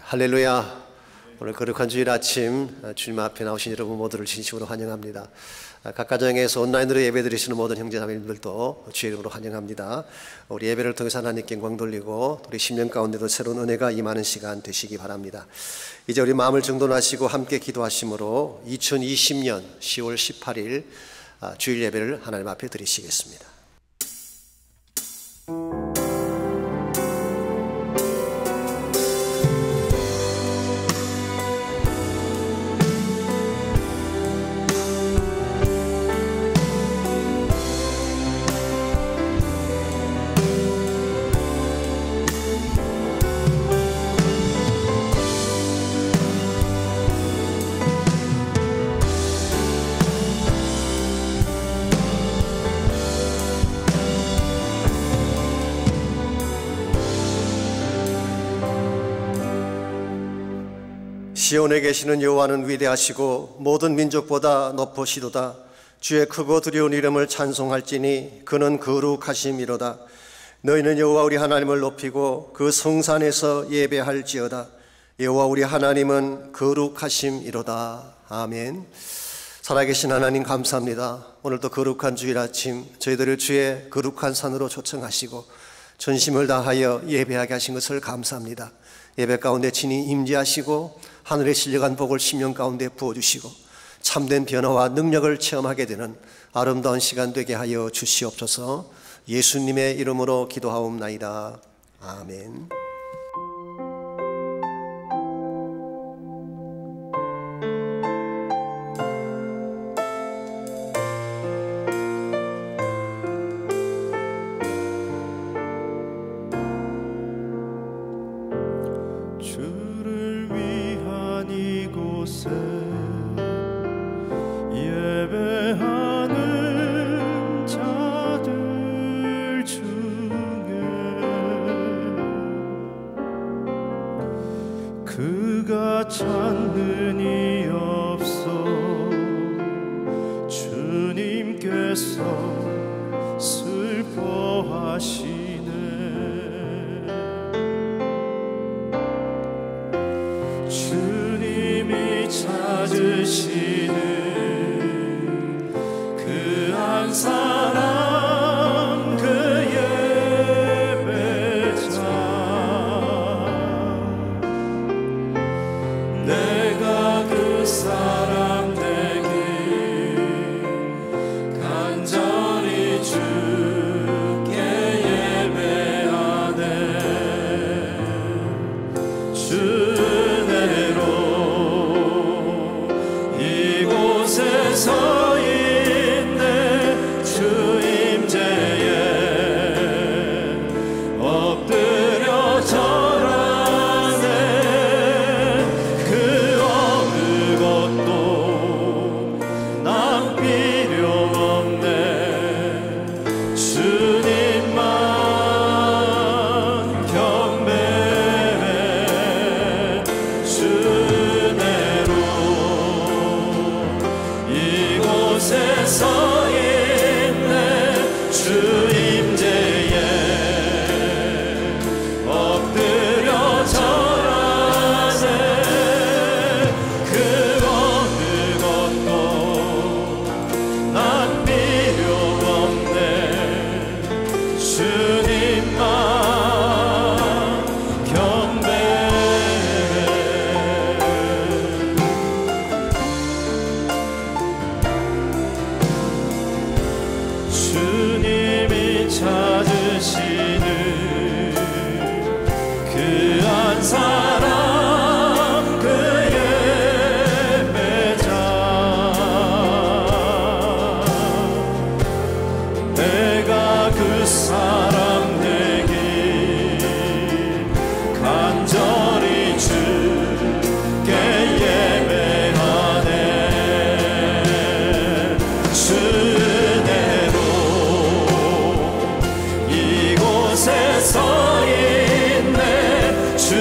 할렐루야. 오늘 거룩한 주일 아침 주님 앞에 나오신 여러분 모두를 진심으로 환영합니다. 각 가정에서 온라인으로 예배드리시는 모든 형제자매님들도 주의 이름으로 환영합니다. 우리 예배를 통해서 하나님께 영광 돌리고 우리 10년 가운데도 새로운 은혜가 임하는 시간 되시기 바랍니다. 이제 우리 마음을 정돈하시고 함께 기도하심으로 2020년 10월 18일 주일 예배를 하나님 앞에 드리시겠습니다. 시온에 계시는 여호와는 위대하시고 모든 민족보다 높으시도다. 주의 크고 두려운 이름을 찬송할지니 그는 거룩하심이로다. 너희는 여호와 우리 하나님을 높이고 그 성산에서 예배할지어다. 여호와 우리 하나님은 거룩하심이로다. 아멘. 살아계신 하나님 감사합니다. 오늘도 거룩한 주일 아침 저희들을 주의 거룩한 산으로 초청하시고 전심을 다하여 예배하게 하신 것을 감사합니다. 예배 가운데 친히 임재하시고 하늘에 실려간 복을 심령 가운데 부어주시고 참된 변화와 능력을 체험하게 되는 아름다운 시간 되게 하여 주시옵소서. 예수님의 이름으로 기도하옵나이다. 아멘. 예배하는 자들 중에 그가 찾는 이 없어 주님께서 슬퍼하시네. 주님이 찾으시는 그 한 사람 그 예배자 내가 그 사람 되길 간절히 주께 예배하네. 주 은혜로 이곳에 서 있네. 주 임재에 엎드려 절하네. 그 어느 것도 난 필요 없네. 주님만 경배해. 주 은혜로 이곳에 서 있네. 주 임재에 엎드려 절하네. 그 어느 것도 난 필요 없네. 주님만 경배해. 주님이 찾으시는 그 한 사람 그 예배자 내가 그 사람 되길 간절히 주께 예배하네. 주 은혜로 이곳에 서 있네. 주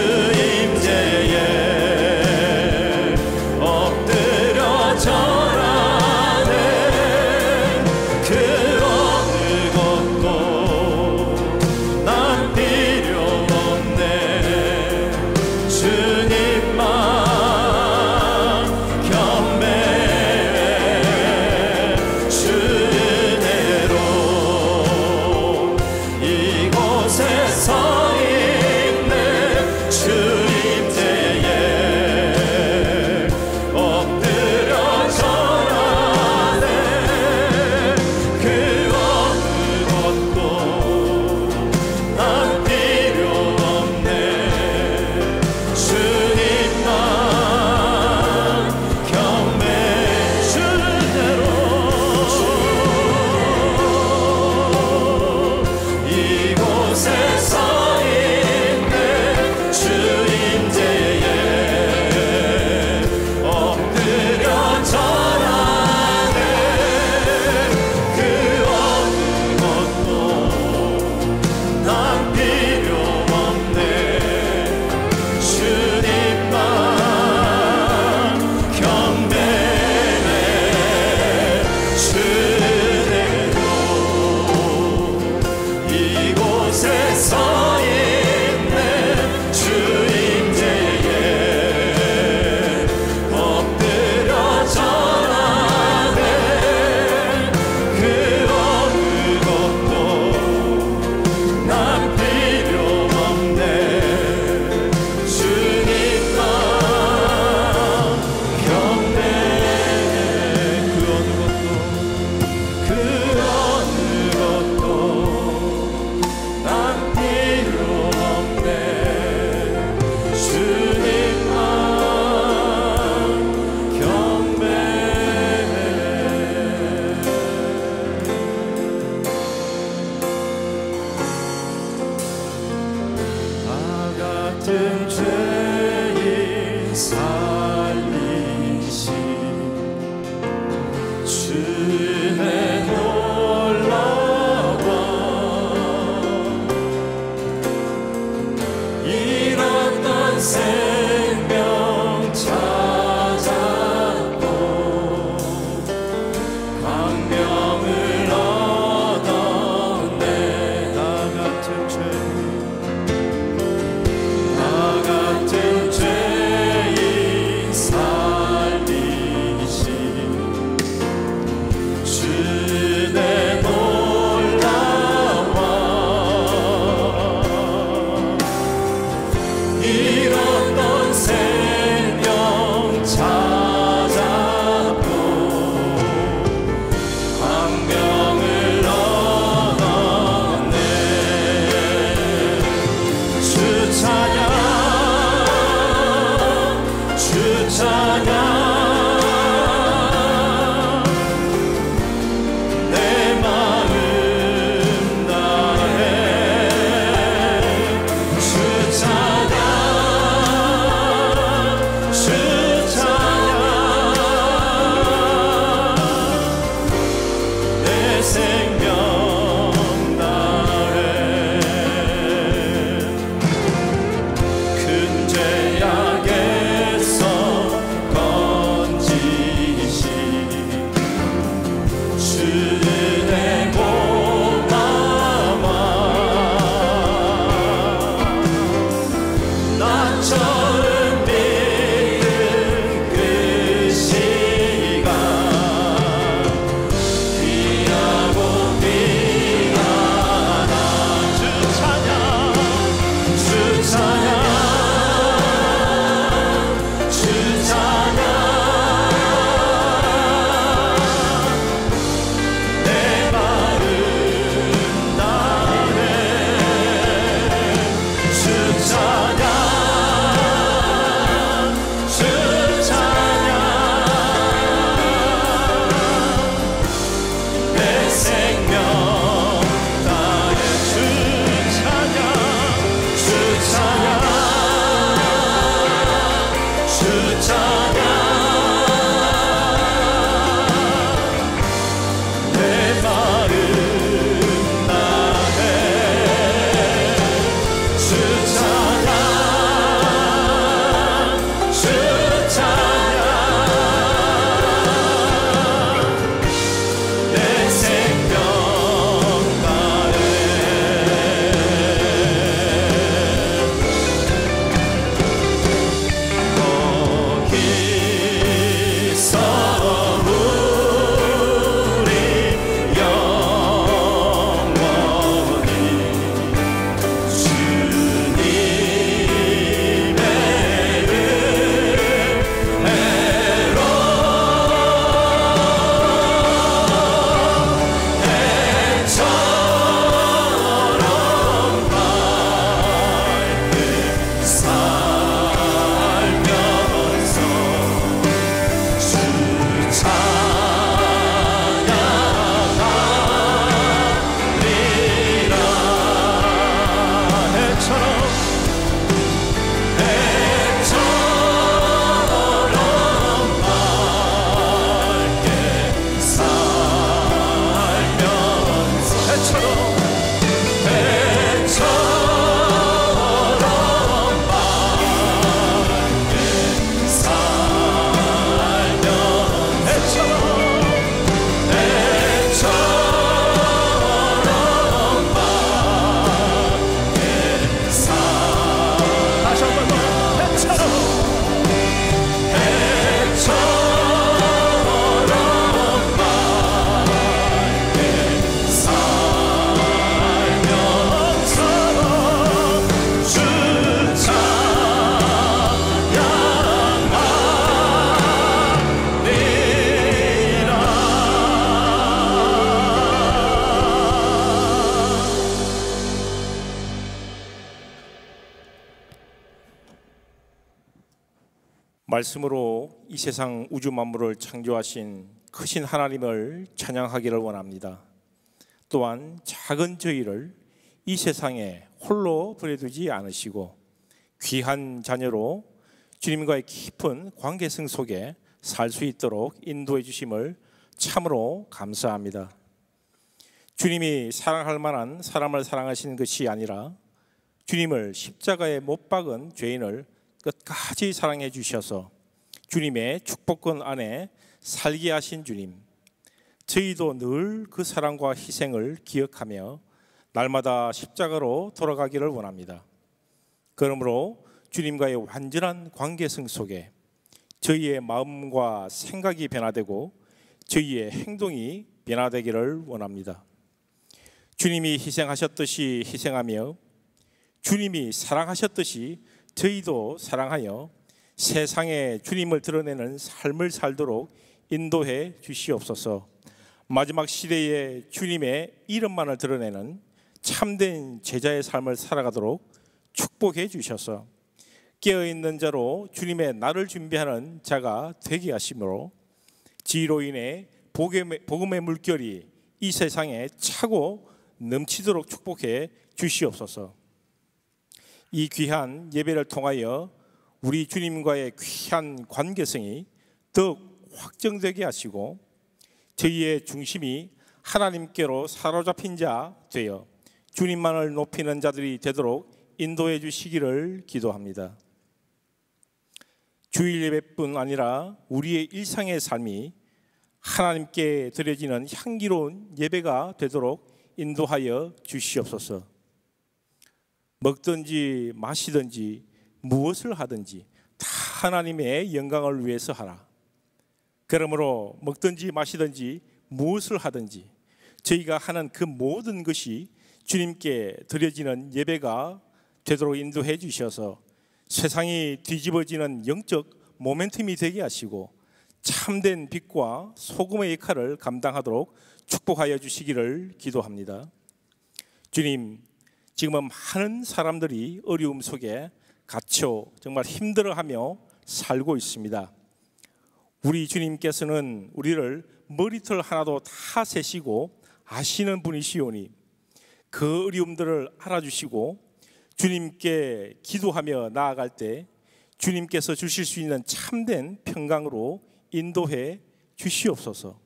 같은 죄인 살리신 주의 놀라워 잃었던 생명 찾았고 광명을 얻었네. 나 같은 죄인 살리신 주의 놀라워 잃었던 생명 찾았고 광명을 얻었네. 주 찬양 주 찬양 내 마음 다해 주 찬양 주 찬양 내 생명 다해 큰 죄악에서 건지신 주의 고마워 나 처음 믿은 그 시간 귀하고 귀하다. 주 찬양 주 찬양 주 찬양 내 마음 다해 주 찬양 주 찬양 내 생명 다해 주 찬양 주 찬양 주 찬양 내 마음 다해 주 찬양 주 찬양 내 생명 다해 거기서 우리 영원히 주님의 은혜로 해처럼 밝게 살면서 주 찬양하리라. 해처럼 밝게 살면서 해처럼 밝게 살면 해처럼 밝게 다시 한번 더 해처럼 밝게 살면서 주 말씀으로 이 세상 우주 만물을 창조하신 크신 하나님을 찬양하기를 원합니다. 또한 작은 저희를 이 세상에 홀로 보내두지 않으시고 귀한 자녀로 주님과의 깊은 관계성 속에 살 수 있도록 인도해 주심을 참으로 감사합니다. 주님이 사랑할 만한 사람을 사랑하시는 것이 아니라 주님을 십자가에 못 박은 죄인을 끝까지 사랑해 주셔서 주님의 축복권 안에 살게 하신 주님, 저희도 늘 그 사랑과 희생을 기억하며 날마다 십자가로 돌아가기를 원합니다. 그러므로 주님과의 완전한 관계성 속에 저희의 마음과 생각이 변화되고 저희의 행동이 변화되기를 원합니다. 주님이 희생하셨듯이 희생하며 주님이 사랑하셨듯이 저희도 사랑하여 세상에 주님을 드러내는 삶을 살도록 인도해 주시옵소서. 마지막 시대에 주님의 이름만을 드러내는 참된 제자의 삶을 살아가도록 축복해 주셔서 깨어있는 자로 주님의 날을 준비하는 자가 되게 하심으로 지혜로 인해 복음의 물결이 이 세상에 차고 넘치도록 축복해 주시옵소서. 이 귀한 예배를 통하여 우리 주님과의 귀한 관계성이 더욱 확정되게 하시고 저희의 중심이 하나님께로 사로잡힌 자 되어 주님만을 높이는 자들이 되도록 인도해 주시기를 기도합니다. 주일 예배뿐 아니라 우리의 일상의 삶이 하나님께 드려지는 향기로운 예배가 되도록 인도하여 주시옵소서. 먹든지 마시든지 무엇을 하든지 다 하나님의 영광을 위해서 하라. 그러므로 먹든지 마시든지 무엇을 하든지 저희가 하는 그 모든 것이 주님께 드려지는 예배가 되도록 인도해 주셔서 세상이 뒤집어지는 영적 모멘텀이 되게 하시고 참된 빛과 소금의 역할을 감당하도록 축복하여 주시기를 기도합니다. 주님, 지금은 많은 사람들이 어려움 속에 갇혀 정말 힘들어하며 살고 있습니다. 우리 주님께서는 우리를 머리털 하나도 다 세시고 아시는 분이시오니 그 어려움들을 알아주시고 주님께 기도하며 나아갈 때 주님께서 주실 수 있는 참된 평강으로 인도해 주시옵소서.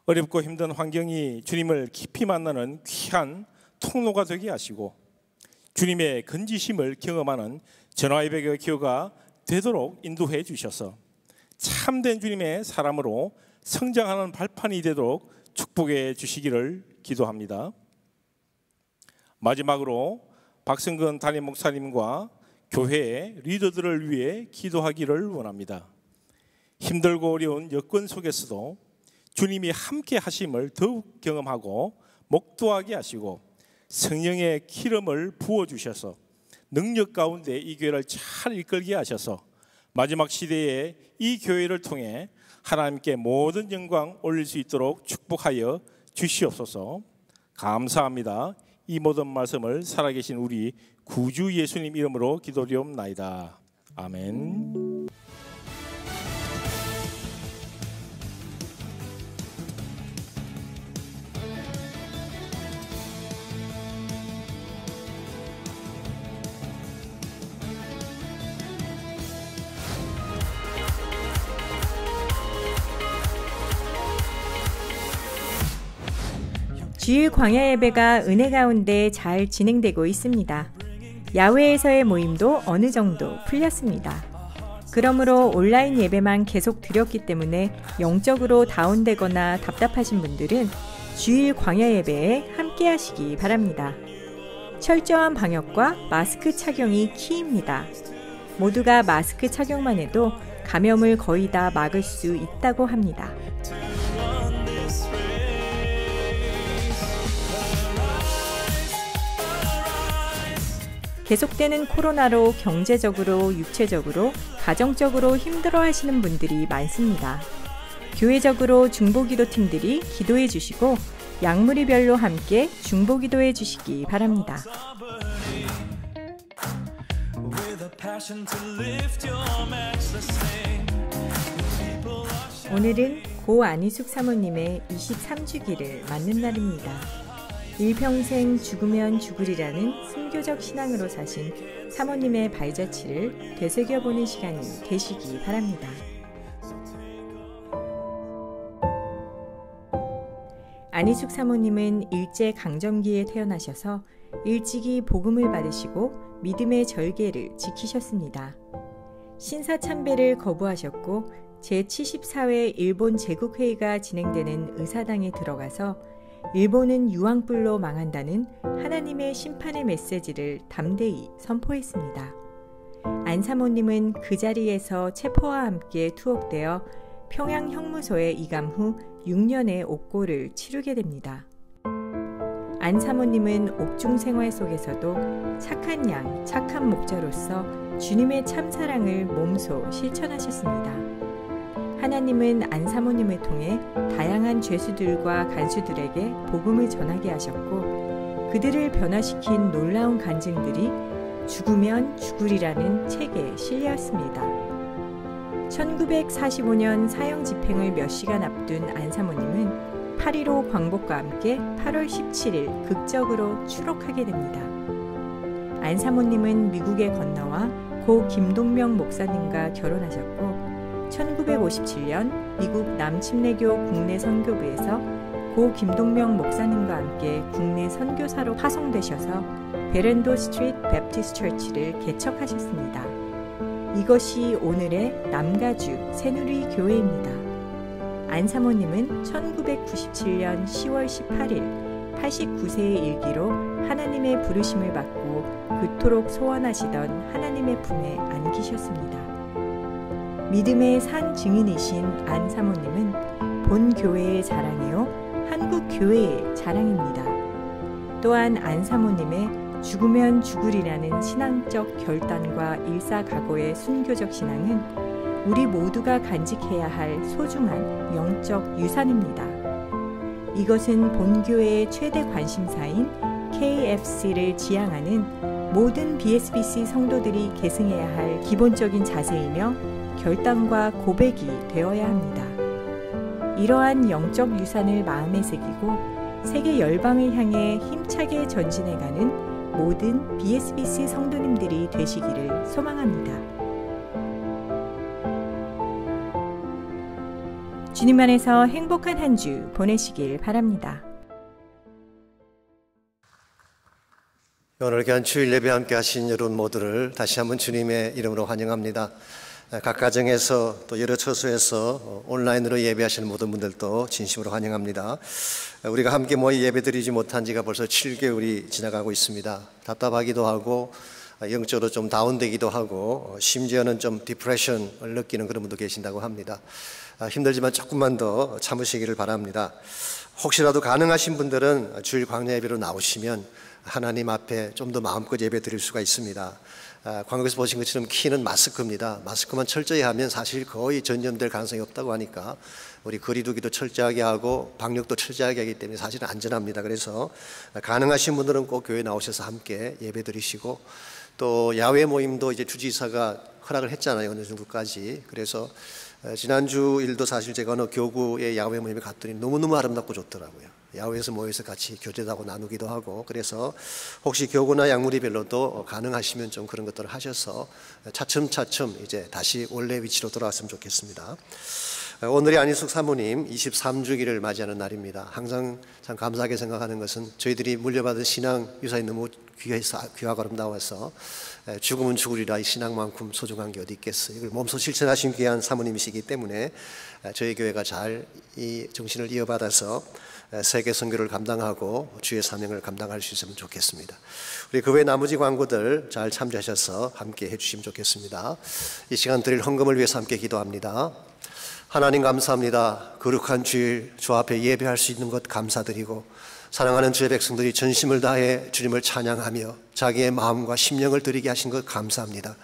어렵고 힘든 환경이 주님을 깊이 만나는 귀한 통로가 되게 하시고 주님의 건지심을 경험하는 전화예배의 기회가 되도록 인도해 주셔서 참된 주님의 사람으로 성장하는 발판이 되도록 축복해 주시기를 기도합니다. 마지막으로 박성근 담임 목사님과 교회의 리더들을 위해 기도하기를 원합니다. 힘들고 어려운 여건 속에서도 주님이 함께 하심을 더욱 경험하고 목도하게 하시고 성령의 기름을 부어주셔서 능력 가운데 이 교회를 잘 이끌게 하셔서 마지막 시대에 이 교회를 통해 하나님께 모든 영광 올릴 수 있도록 축복하여 주시옵소서. 감사합니다. 이 모든 말씀을 살아계신 우리 구주 예수님 이름으로 기도드리옵나이다. 아멘. 주일 광야 예배가 은혜 가운데 잘 진행되고 있습니다. 야외에서의 모임도 어느 정도 풀렸습니다. 그러므로 온라인 예배만 계속 드렸기 때문에 영적으로 다운되거나 답답하신 분들은 주일 광야 예배에 함께 하시기 바랍니다. 철저한 방역과 마스크 착용이 키입니다. 모두가 마스크 착용만 해도 감염을 거의 다 막을 수 있다고 합니다. 계속되는 코로나로 경제적으로, 육체적으로, 가정적으로 힘들어하시는 분들이 많습니다. 교회적으로 중보기도팀들이 기도해 주시고 약물이별로 함께 중보기도해 주시기 바랍니다. 오늘은 고 안희숙 사모님의 23주기를 맞는 날입니다. 일평생 죽으면 죽으리라는 순교적 신앙으로 사신 사모님의 발자취를 되새겨보는 시간이 되시기 바랍니다. 안희숙 사모님은 일제강점기에 태어나셔서 일찍이 복음을 받으시고 믿음의 절개를 지키셨습니다. 신사참배를 거부하셨고 제74회 일본 제국회의가 진행되는 의사당에 들어가서 일본은 유황불로 망한다는 하나님의 심판의 메시지를 담대히 선포했습니다. 안 사모님은 그 자리에서 체포와 함께 투옥되어 평양 형무소에 이감 후 6년의 옥고를 치르게 됩니다. 안 사모님은 옥중 생활 속에서도 착한 양, 착한 목자로서 주님의 참사랑을 몸소 실천하셨습니다. 하나님은 안 사모님을 통해 다양한 죄수들과 간수들에게 복음을 전하게 하셨고 그들을 변화시킨 놀라운 간증들이 죽으면 죽으리라는 책에 실렸습니다. 1945년 사형 집행을 몇 시간 앞둔 안 사모님은 8.15 광복과 함께 8월 17일 극적으로 추록하게 됩니다. 안 사모님은 미국에 건너와 고 김동명 목사님과 결혼하셨고 1957년 미국 남침례교 국내 선교부에서 고 김동명 목사님과 함께 국내 선교사로 파송되셔서 베렌도 스트리트 베프티스트 처치를 개척하셨습니다. 이것이 오늘의 남가주 새누리 교회입니다. 안 사모님은 1997년 10월 18일 89세의 일기로 하나님의 부르심을 받고 그토록 소원하시던 하나님의 품에 안기셨습니다. 믿음의 산 증인이신 안 사모님은 본 교회의 자랑이요 한국 교회의 자랑입니다. 또한 안 사모님의 죽으면 죽으리라는 신앙적 결단과 일사각오의 순교적 신앙은 우리 모두가 간직해야 할 소중한 영적 유산입니다. 이것은 본교회의 최대 관심사인 KFC를 지향하는 모든 BSBC 성도들이 계승해야 할 기본적인 자세이며 결단과 고백이 되어야 합니다. 이러한 영적 유산을 마음에 새기고 세계 열방을 향해 힘차게 전진해가는 모든 BSBC 성도님들이 되시기를 소망합니다. 주님 안에서 행복한 한 주 보내시길 바랍니다. 오늘 귀한 주일 예배 함께 하신 여러분 모두를 다시 한번 주님의 이름으로 환영합니다. 각 가정에서 또 여러 처소에서 온라인으로 예배하시는 모든 분들도 진심으로 환영합니다. 우리가 함께 모여 예배드리지 못한 지가 벌써 7개월이 지나가고 있습니다. 답답하기도 하고 영적으로 좀 다운되기도 하고 심지어는 좀 디프레션을 느끼는 그런 분도 계신다고 합니다. 힘들지만 조금만 더 참으시기를 바랍니다. 혹시라도 가능하신 분들은 주일 광야 예배로 나오시면 하나님 앞에 좀 더 마음껏 예배 드릴 수가 있습니다. 광고에서 보신 것처럼 키는 마스크입니다. 마스크만 철저히 하면 사실 거의 전염될 가능성이 없다고 하니까 우리 거리두기도 철저하게 하고 방역도 철저하게 하기 때문에 사실은 안전합니다. 그래서 가능하신 분들은 꼭 교회 나오셔서 함께 예배 드리시고 또 야외 모임도 이제 주지사가 허락을 했잖아요. 어느 정도까지. 그래서 지난주 일도 사실 제가 어느 교구의 야외 모임에 갔더니 너무너무 아름답고 좋더라고요. 야외에서 모여서 같이 교제도 하고 나누기도 하고 그래서 혹시 교구나 양무리별로도 가능하시면 좀 그런 것들을 하셔서 차츰차츰 이제 다시 원래 위치로 돌아왔으면 좋겠습니다. 오늘이 안희숙 사모님 23주기를 맞이하는 날입니다. 항상 참 감사하게 생각하는 것은 저희들이 물려받은 신앙 유산이 너무 귀하고 아름다워서 죽으면 죽으리라 이 신앙만큼 소중한 게 어디 있겠어요. 이걸 몸소 실천하신 귀한 사모님이시기 때문에 저희 교회가 잘 이 정신을 이어받아서 세계 선교를 감당하고 주의 사명을 감당할 수 있으면 좋겠습니다. 우리 그 외 나머지 광고들 잘 참조하셔서 함께 해주시면 좋겠습니다. 이 시간 드릴 헌금을 위해서 함께 기도합니다. 하나님 감사합니다. 거룩한 주일 주 앞에 예배할 수 있는 것 감사드리고 사랑하는 주의 백성들이 전심을 다해 주님을 찬양하며 자기의 마음과 심령을 드리게 하신 것 감사합니다.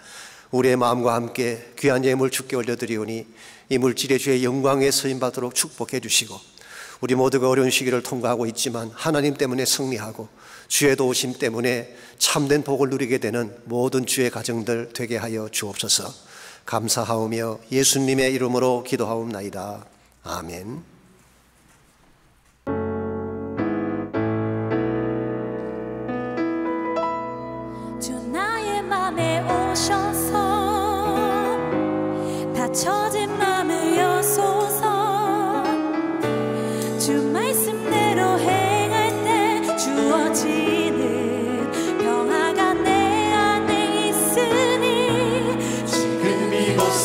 우리의 마음과 함께 귀한 예물 주께 올려드리오니 이 물질의 주의 영광에 쓰임받도록 축복해 주시고 우리 모두가 어려운 시기를 통과하고 있지만 하나님 때문에 승리하고 주의 도우심 때문에 참된 복을 누리게 되는 모든 주의 가정들 되게 하여 주옵소서. 감사하오며 예수님의 이름으로 기도하옵나이다. 아멘.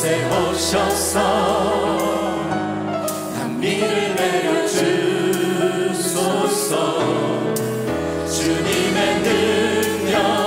이곳에 오셔서 단비를 내려 주소서. 주님의 능력으로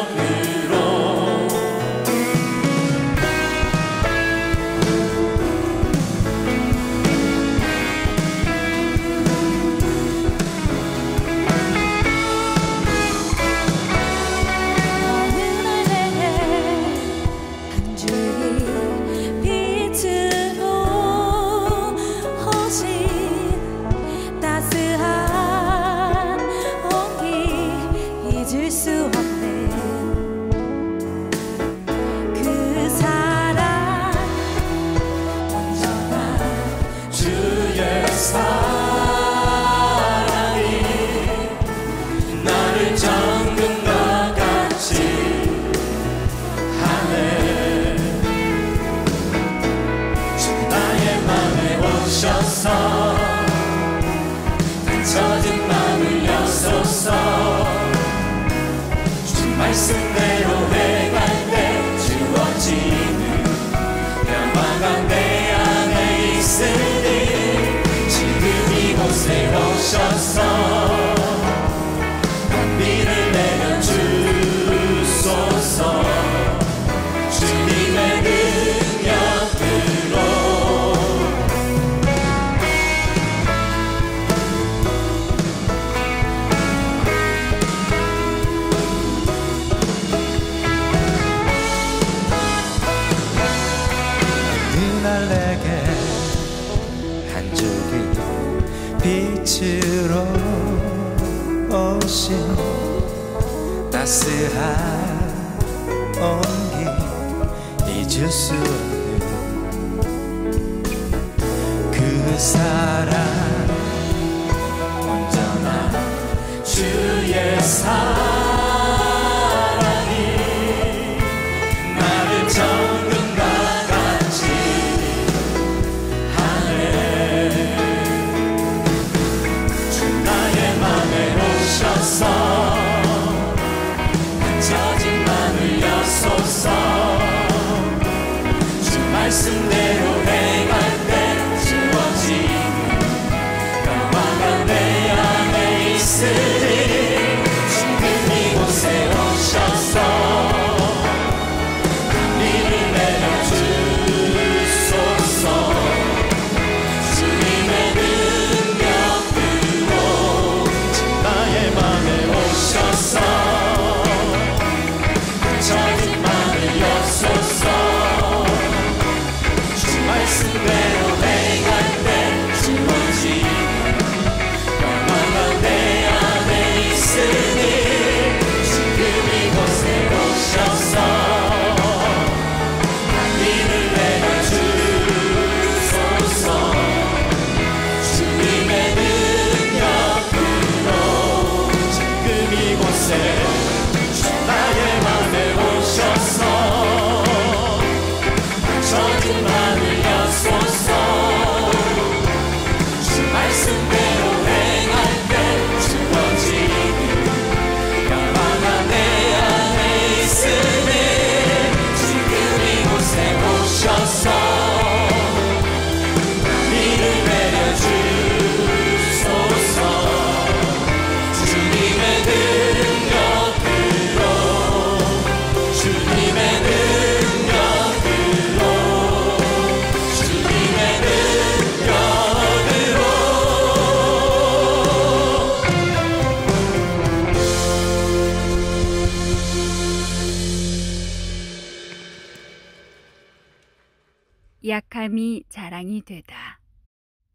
젖은 마음을 여소서. 주 말씀대로 행할 때 주어지는 평화가 내 안에 있으니 지금 이곳에 오셔서 단비를 내려 주소서. 주님의 능력으로 내게 한 줄기 빛으로 오신 따스한 온기 잊을 수 없는 그 사랑 온전한 주의 사랑이 나를 정금과 같이 오셔서 젖은 마음을 여소서. 주 말씀대로 행할 때 주어지는 평화가 내 안에 있으니 지금 이곳에 오셔서 단비를 내려 주소서. 주님의 오셔서 젖은 마음을 여소서. 주 말씀대로 행할 때 주어지는 평화가 내 안에 있으니 지금 이곳에 오셔서 단비를 내려 주소서. 주님의 이곳에 나의 맘에 오셔서 젖은 마음을 여소서. 주 말씀대로 행할 때 주어지는 평화가 내 안에 있으니 지금 이곳에 오셔서 단비를 내려 주소서. 주님의 능력으로 주님의 능력으로 주님의 능력으로 약함이 자랑이 되다.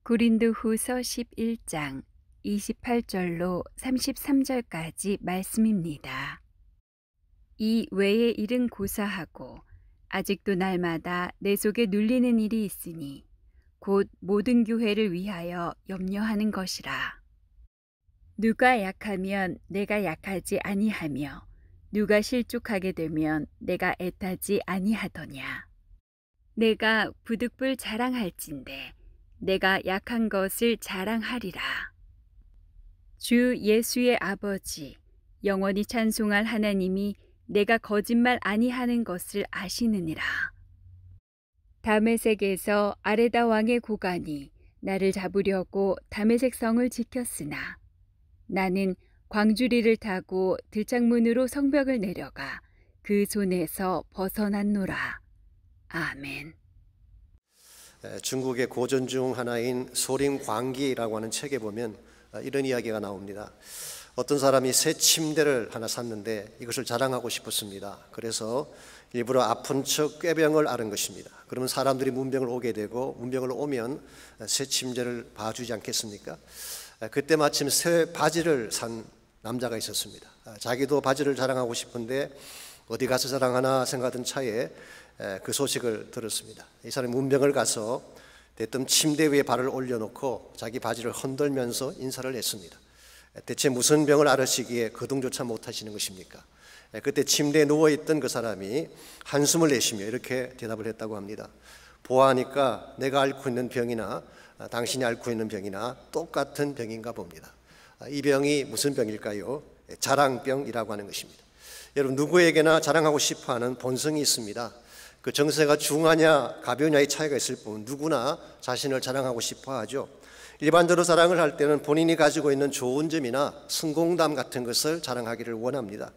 고린도후서 11장 28절로 33절까지 말씀입니다. 이 외의 일은 고사하고 아직도 날마다 내 속에 눌리는 일이 있으니 곧 모든 교회를 위하여 염려하는 것이라. 누가 약하면 내가 약하지 아니하며 누가 실족하게 되면 내가 애타지 아니하더냐. 내가 부득불 자랑할진대 내가 약한 것을 자랑하리라. 주 예수의 아버지 영원히 찬송할 하나님이 내가 거짓말 아니하는 것을 아시느니라. 다메섹에서 아레다 왕의 고관이 나를 잡으려고 다메섹 성을 지켰으나 나는 광주리를 타고 들장문으로 성벽을 내려가 그 손에서 벗어났노라. 아멘. 중국의 고전 중 하나인 소림광기라고 하는 책에 보면 이런 이야기가 나옵니다. 어떤 사람이 새 침대를 하나 샀는데 이것을 자랑하고 싶었습니다. 그래서 일부러 아픈 척 꾀병을 앓은 것입니다. 그러면 사람들이 문병을 오게 되고 문병을 오면 새 침대를 봐주지 않겠습니까? 그때 마침 새 바지를 산 남자가 있었습니다. 자기도 바지를 자랑하고 싶은데 어디 가서 자랑하나 생각하던 차에 그 소식을 들었습니다. 이 사람이 문병을 가서 대뜸 침대 위에 발을 올려놓고 자기 바지를 흔들면서 인사를 했습니다. 대체 무슨 병을 앓으시기에 거동조차 못하시는 것입니까? 그때 침대에 누워있던 그 사람이 한숨을 내쉬며 이렇게 대답을 했다고 합니다. 보아하니까 내가 앓고 있는 병이나 당신이 앓고 있는 병이나 똑같은 병인가 봅니다. 이 병이 무슨 병일까요? 자랑병이라고 하는 것입니다. 여러분, 누구에게나 자랑하고 싶어하는 본성이 있습니다. 그 정세가 중하냐 가벼우냐의 차이가 있을 뿐 누구나 자신을 자랑하고 싶어하죠. 일반적으로 자랑을 할 때는 본인이 가지고 있는 좋은 점이나 성공담 같은 것을 자랑하기를 원합니다.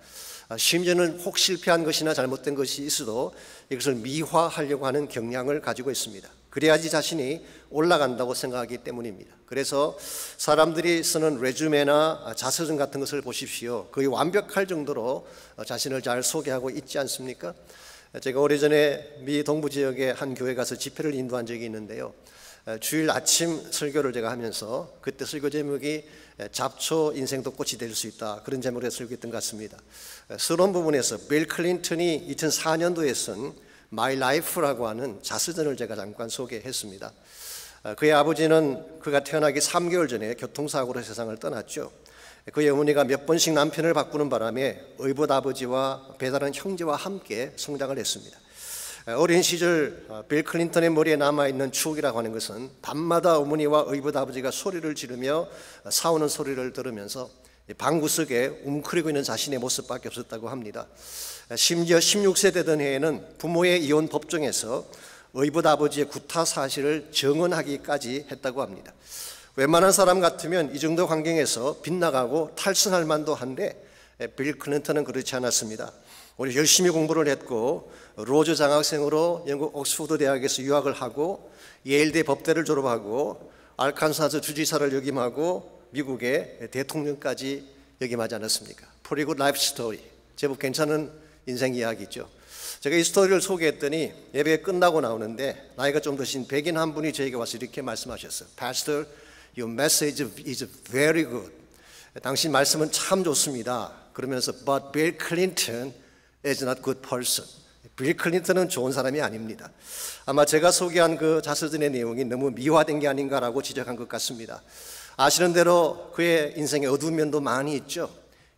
심지어는 혹 실패한 것이나 잘못된 것이 있어도 이것을 미화하려고 하는 경향을 가지고 있습니다. 그래야지 자신이 올라간다고 생각하기 때문입니다. 그래서 사람들이 쓰는 레주메나 자서전 같은 것을 보십시오. 거의 완벽할 정도로 자신을 잘 소개하고 있지 않습니까? 제가 오래전에 미 동부 지역의 한 교회 가서 집회를 인도한 적이 있는데요. 주일 아침 설교를 제가 하면서 그때 설교 제목이 잡초 인생도 꽃이 될 수 있다, 그런 제목으로 설교했던 것 같습니다. 서론 부분에서 빌 클린턴이 2004년도에 쓴 My Life라고 하는 자서전을 제가 잠깐 소개했습니다. 그의 아버지는 그가 태어나기 3개월 전에 교통사고로 세상을 떠났죠. 그의 어머니가 몇 번씩 남편을 바꾸는 바람에 의붓 아버지와 배다른 형제와 함께 성장을 했습니다. 어린 시절 빌 클린턴의 머리에 남아있는 추억이라고 하는 것은 밤마다 어머니와 의붓 아버지가 소리를 지르며 싸우는 소리를 들으면서 방구석에 웅크리고 있는 자신의 모습밖에 없었다고 합니다. 심지어 16세 되던 해에는 부모의 이혼 법정에서 의붓 아버지의 구타 사실을 증언하기까지 했다고 합니다. 웬만한 사람 같으면 이 정도 환경에서 빗나가고 탈선할 만도 한데 빌 클린턴은 그렇지 않았습니다. 오히려 열심히 공부를 했고 로즈 장학생으로 영국 옥스퍼드 대학에서 유학을 하고 예일대 법대를 졸업하고 알칸사스 주지사를 역임하고 미국의 대통령까지 역임하지 않았습니까? Pretty good life story. 제법 괜찮은 인생 이야기죠. 제가 이 스토리를 소개했더니 예배 끝나고 나오는데 나이가 좀 드신 백인 한 분이 저에게 와서 이렇게 말씀하셨어요. Pastor, your message is very good. 당신 말씀은 참 좋습니다. 그러면서 But Bill Clinton is not good person. 빌 클린턴은 좋은 사람이 아닙니다. 아마 제가 소개한 그 자서전의 내용이 너무 미화된 게 아닌가라고 지적한 것 같습니다. 아시는 대로 그의 인생에 어두운 면도 많이 있죠.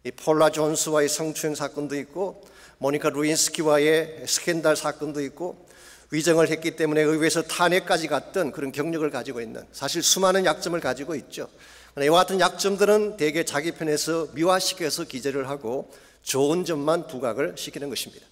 이 폴라 존스와의 성추행 사건도 있고 모니카 루인스키와의 스캔들 사건도 있고 위정을 했기 때문에 의회에서 탄핵까지 갔던 그런 경력을 가지고 있는, 사실 수많은 약점을 가지고 있죠. 이와 같은 약점들은 대개 자기 편에서 미화시켜서 기재를 하고 좋은 점만 부각을 시키는 것입니다.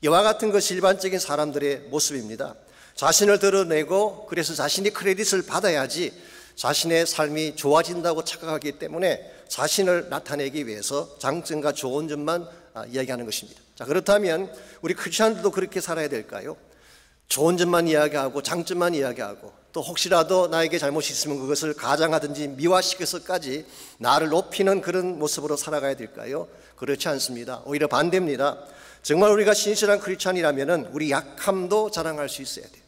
이와 같은 것이 일반적인 사람들의 모습입니다. 자신을 드러내고 그래서 자신이 크레딧을 받아야지 자신의 삶이 좋아진다고 착각하기 때문에 자신을 나타내기 위해서 장점과 좋은 점만 이야기하는 것입니다. 자, 그렇다면 우리 크리스천들도 그렇게 살아야 될까요? 좋은 점만 이야기하고 장점만 이야기하고 또 혹시라도 나에게 잘못이 있으면 그것을 가장하든지 미화시켜서까지 나를 높이는 그런 모습으로 살아가야 될까요? 그렇지 않습니다. 오히려 반대입니다. 정말 우리가 신실한 크리스천이라면 우리 약함도 자랑할 수 있어야 돼요.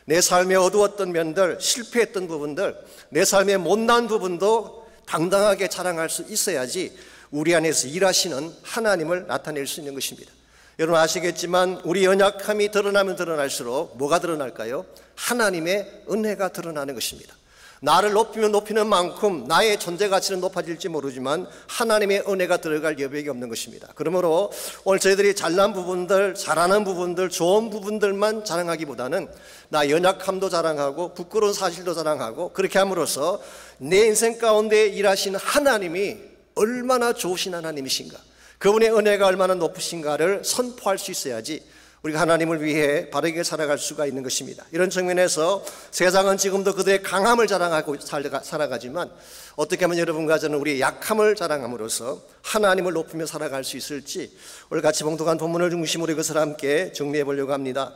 내 삶의 어두웠던 면들, 실패했던 부분들, 내 삶의 못난 부분도 당당하게 자랑할 수 있어야지 우리 안에서 일하시는 하나님을 나타낼 수 있는 것입니다. 여러분 아시겠지만 우리 연약함이 드러나면 드러날수록 뭐가 드러날까요? 하나님의 은혜가 드러나는 것입니다. 나를 높이면 높이는 만큼 나의 존재 가치는 높아질지 모르지만 하나님의 은혜가 들어갈 여백이 없는 것입니다. 그러므로 오늘 저희들이 잘난 부분들, 잘하는 부분들, 좋은 부분들만 자랑하기보다는 나 연약함도 자랑하고 부끄러운 사실도 자랑하고 그렇게 함으로써 내 인생 가운데 일하시는 하나님이 얼마나 좋으신 하나님이신가, 그분의 은혜가 얼마나 높으신가를 선포할 수 있어야지 우리가 하나님을 위해 바르게 살아갈 수가 있는 것입니다. 이런 측면에서 세상은 지금도 그들의 강함을 자랑하고 살아가지만 어떻게 하면 여러분과 저는 우리의 약함을 자랑함으로써 하나님을 높이며 살아갈 수 있을지 오늘 같이 봉독한 본문을 중심으로 이것을 함께 정리해 보려고 합니다.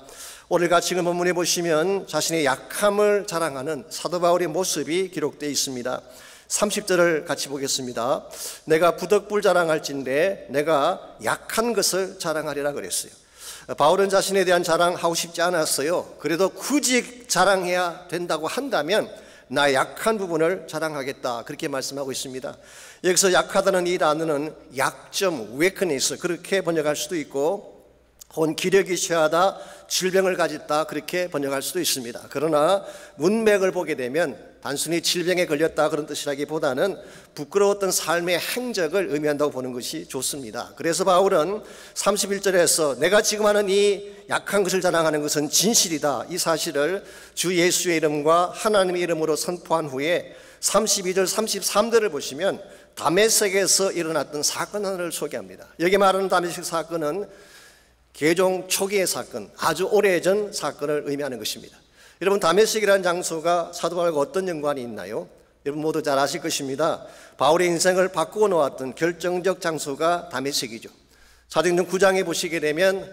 오늘 같이 읽은 본문에 보시면 자신의 약함을 자랑하는 사도 바울의 모습이 기록되어 있습니다. 30절을 같이 보겠습니다. 내가 부덕불 자랑할진대 내가 약한 것을 자랑하리라 그랬어요. 바울은 자신에 대한 자랑하고 싶지 않았어요. 그래도 굳이 자랑해야 된다고 한다면 나의 약한 부분을 자랑하겠다 그렇게 말씀하고 있습니다. 여기서 약하다는 이 단어는 약점, weakness 그렇게 번역할 수도 있고 혹은 기력이 쇠하다, 질병을 가졌다 그렇게 번역할 수도 있습니다. 그러나 문맥을 보게 되면 단순히 질병에 걸렸다 그런 뜻이라기보다는 부끄러웠던 삶의 행적을 의미한다고 보는 것이 좋습니다. 그래서 바울은 31절에서 내가 지금 하는 이 약한 것을 자랑하는 것은 진실이다 이 사실을 주 예수의 이름과 하나님의 이름으로 선포한 후에 32절 33절을 보시면 다메섹에서 일어났던 사건 하나를 소개합니다. 여기 말하는 다메섹 사건은 개종 초기의 사건, 아주 오래전 사건을 의미하는 것입니다. 여러분, 다메섹이라는 장소가 사도 바울과 어떤 연관이 있나요? 여러분 모두 잘 아실 것입니다. 바울의 인생을 바꾸어 놓았던 결정적 장소가 다메섹이죠. 사도행전 9장에 보시게 되면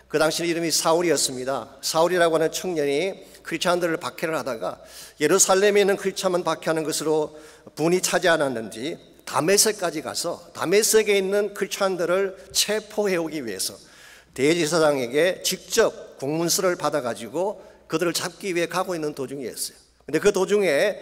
그 당시 이름이 사울이었습니다. 사울이라고 하는 청년이 크리스찬들을 박해를 하다가 예루살렘에 있는 크리스찬만 박해하는 것으로 분이 차지 않았는지 다메섹까지 가서 다메섹에 있는 크리스찬들을 체포해 오기 위해서 대제사장에게 직접 공문서를 받아가지고 그들을 잡기 위해 가고 있는 도중이었어요. 그런데 그 도중에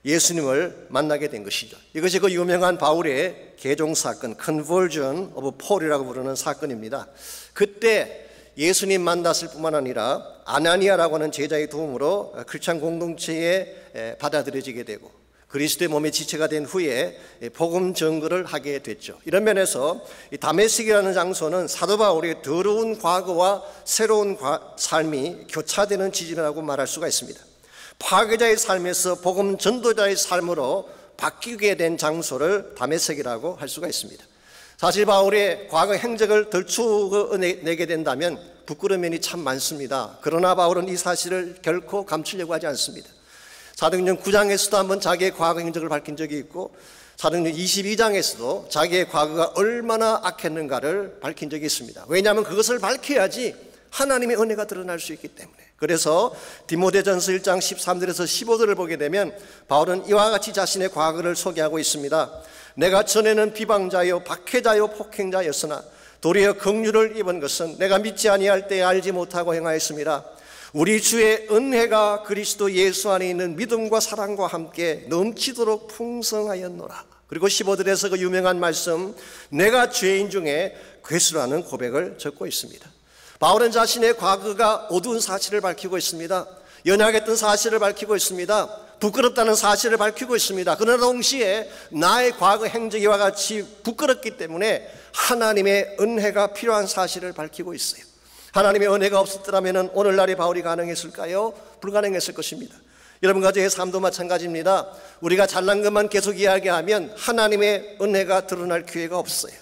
예수님을 만나게 된 것이죠. 이것이 그 유명한 바울의 개종 사건, Conversion of Paul이라고 부르는 사건입니다. 그때 예수님 만났을 뿐만 아니라 아나니아라고 하는 제자의 도움으로 크리스찬 공동체에 받아들여지게 되고 그리스도의 몸의 지체가 된 후에 복음 전거를 하게 됐죠. 이런 면에서 이 다메섹이라는 장소는 사도 바울의 더러운 과거와 새로운 삶이 교차되는 지점이라고 말할 수가 있습니다. 파괴자의 삶에서 복음 전도자의 삶으로 바뀌게 된 장소를 다메섹이라고 할 수가 있습니다. 사실 바울의 과거 행적을 들추어내게 된다면 부끄러운 면이 참 많습니다. 그러나 바울은 이 사실을 결코 감추려고 하지 않습니다. 사도행전 9장에서도 한번 자기의 과거 행적을 밝힌 적이 있고 사도행전 22장에서도 자기의 과거가 얼마나 악했는가를 밝힌 적이 있습니다. 왜냐하면 그것을 밝혀야지 하나님의 은혜가 드러날 수 있기 때문에. 그래서 디모데전서 1장 13절에서 15절을 보게 되면 바울은 이와 같이 자신의 과거를 소개하고 있습니다. 내가 전에는 비방자요 박해자요 폭행자였으나 도리어 긍휼을 입은 것은 내가 믿지 아니할 때에 알지 못하고 행하였습니다. 우리 주의 은혜가 그리스도 예수 안에 있는 믿음과 사랑과 함께 넘치도록 풍성하였노라. 그리고 15절에서 그 유명한 말씀 내가 죄인 중에 괴수라는 고백을 적고 있습니다. 바울은 자신의 과거가 어두운 사실을 밝히고 있습니다. 연약했던 사실을 밝히고 있습니다. 부끄럽다는 사실을 밝히고 있습니다. 그러나 동시에 나의 과거 행적이 이와 같이 부끄럽기 때문에 하나님의 은혜가 필요한 사실을 밝히고 있어요. 하나님의 은혜가 없었더라면 오늘날의 바울이 가능했을까요? 불가능했을 것입니다. 여러분과 저의 삶도 마찬가지입니다. 우리가 잘난 것만 계속 이야기하면 하나님의 은혜가 드러날 기회가 없어요.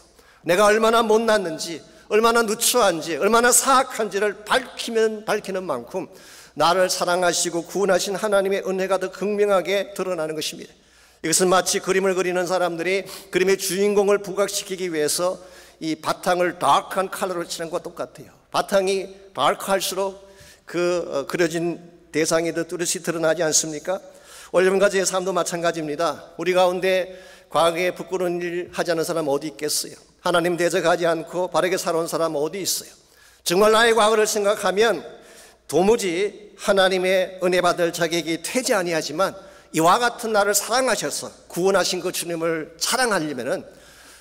내가 얼마나 못났는지, 얼마나 누추한지, 얼마나 사악한지를 밝히는 만큼 나를 사랑하시고 구원하신 하나님의 은혜가 더 극명하게 드러나는 것입니다. 이것은 마치 그림을 그리는 사람들이 그림의 주인공을 부각시키기 위해서 이 바탕을 다크한 컬러로 칠한 것과 똑같아요. 바탕이 다크할수록 그 그려진 대상이 더 뚜렷이 드러나지 않습니까? 여러분과 제 삶도 마찬가지입니다. 우리 가운데 과거에 부끄러운 일 하지 않은 사람 어디 있겠어요? 하나님 대적하지 않고 바르게 살아온 사람 어디 있어요? 정말 나의 과거를 생각하면 도무지 하나님의 은혜 받을 자격이 되지 아니하지만 이와 같은 나를 사랑하셔서 구원하신 그 주님을 자랑하려면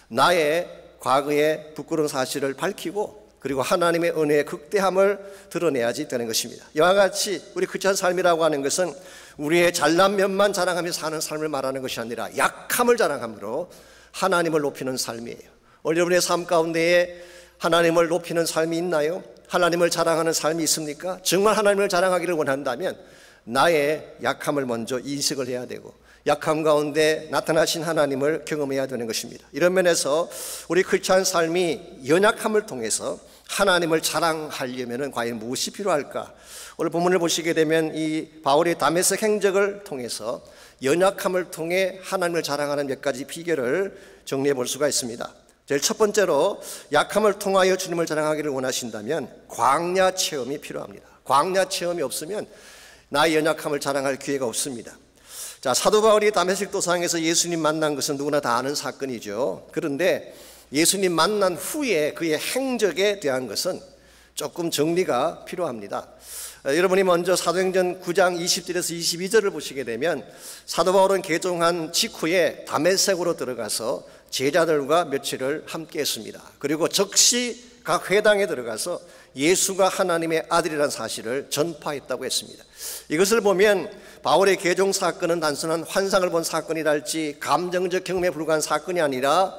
나의 과거의 부끄러운 사실을 밝히고 그리고 하나님의 은혜의 극대함을 드러내야지 되는 것입니다. 이와 같이 우리 크리스찬 삶이라고 하는 것은 우리의 잘난 면만 자랑하며 사는 삶을 말하는 것이 아니라 약함을 자랑함으로 하나님을 높이는 삶이에요. 오늘 여러분의 삶 가운데에 하나님을 높이는 삶이 있나요? 하나님을 자랑하는 삶이 있습니까? 정말 하나님을 자랑하기를 원한다면 나의 약함을 먼저 인식을 해야 되고 약함 가운데 나타나신 하나님을 경험해야 되는 것입니다. 이런 면에서 우리 크리스찬 삶이 연약함을 통해서 하나님을 자랑하려면 과연 무엇이 필요할까? 오늘 본문을 보시게 되면 이 바울의 다메섹 행적을 통해서 연약함을 통해 하나님을 자랑하는 몇 가지 비결을 정리해 볼 수가 있습니다. 제일 첫 번째로 약함을 통하여 주님을 자랑하기를 원하신다면 광야 체험이 필요합니다. 광야 체험이 없으면 나의 연약함을 자랑할 기회가 없습니다. 자, 사도 바울이 다메섹 도상에서 예수님 만난 것은 누구나 다 아는 사건이죠. 그런데 예수님 만난 후에 그의 행적에 대한 것은 조금 정리가 필요합니다. 여러분이 먼저 사도행전 9장 20절에서 22절을 보시게 되면 사도 바울은 개종한 직후에 다메섹으로 들어가서 제자들과 며칠을 함께 했습니다. 그리고 즉시 각 회당에 들어가서 예수가 하나님의 아들이라는 사실을 전파했다고 했습니다. 이것을 보면 바울의 개종 사건은 단순한 환상을 본 사건이랄지 감정적 경험에 불과한 사건이 아니라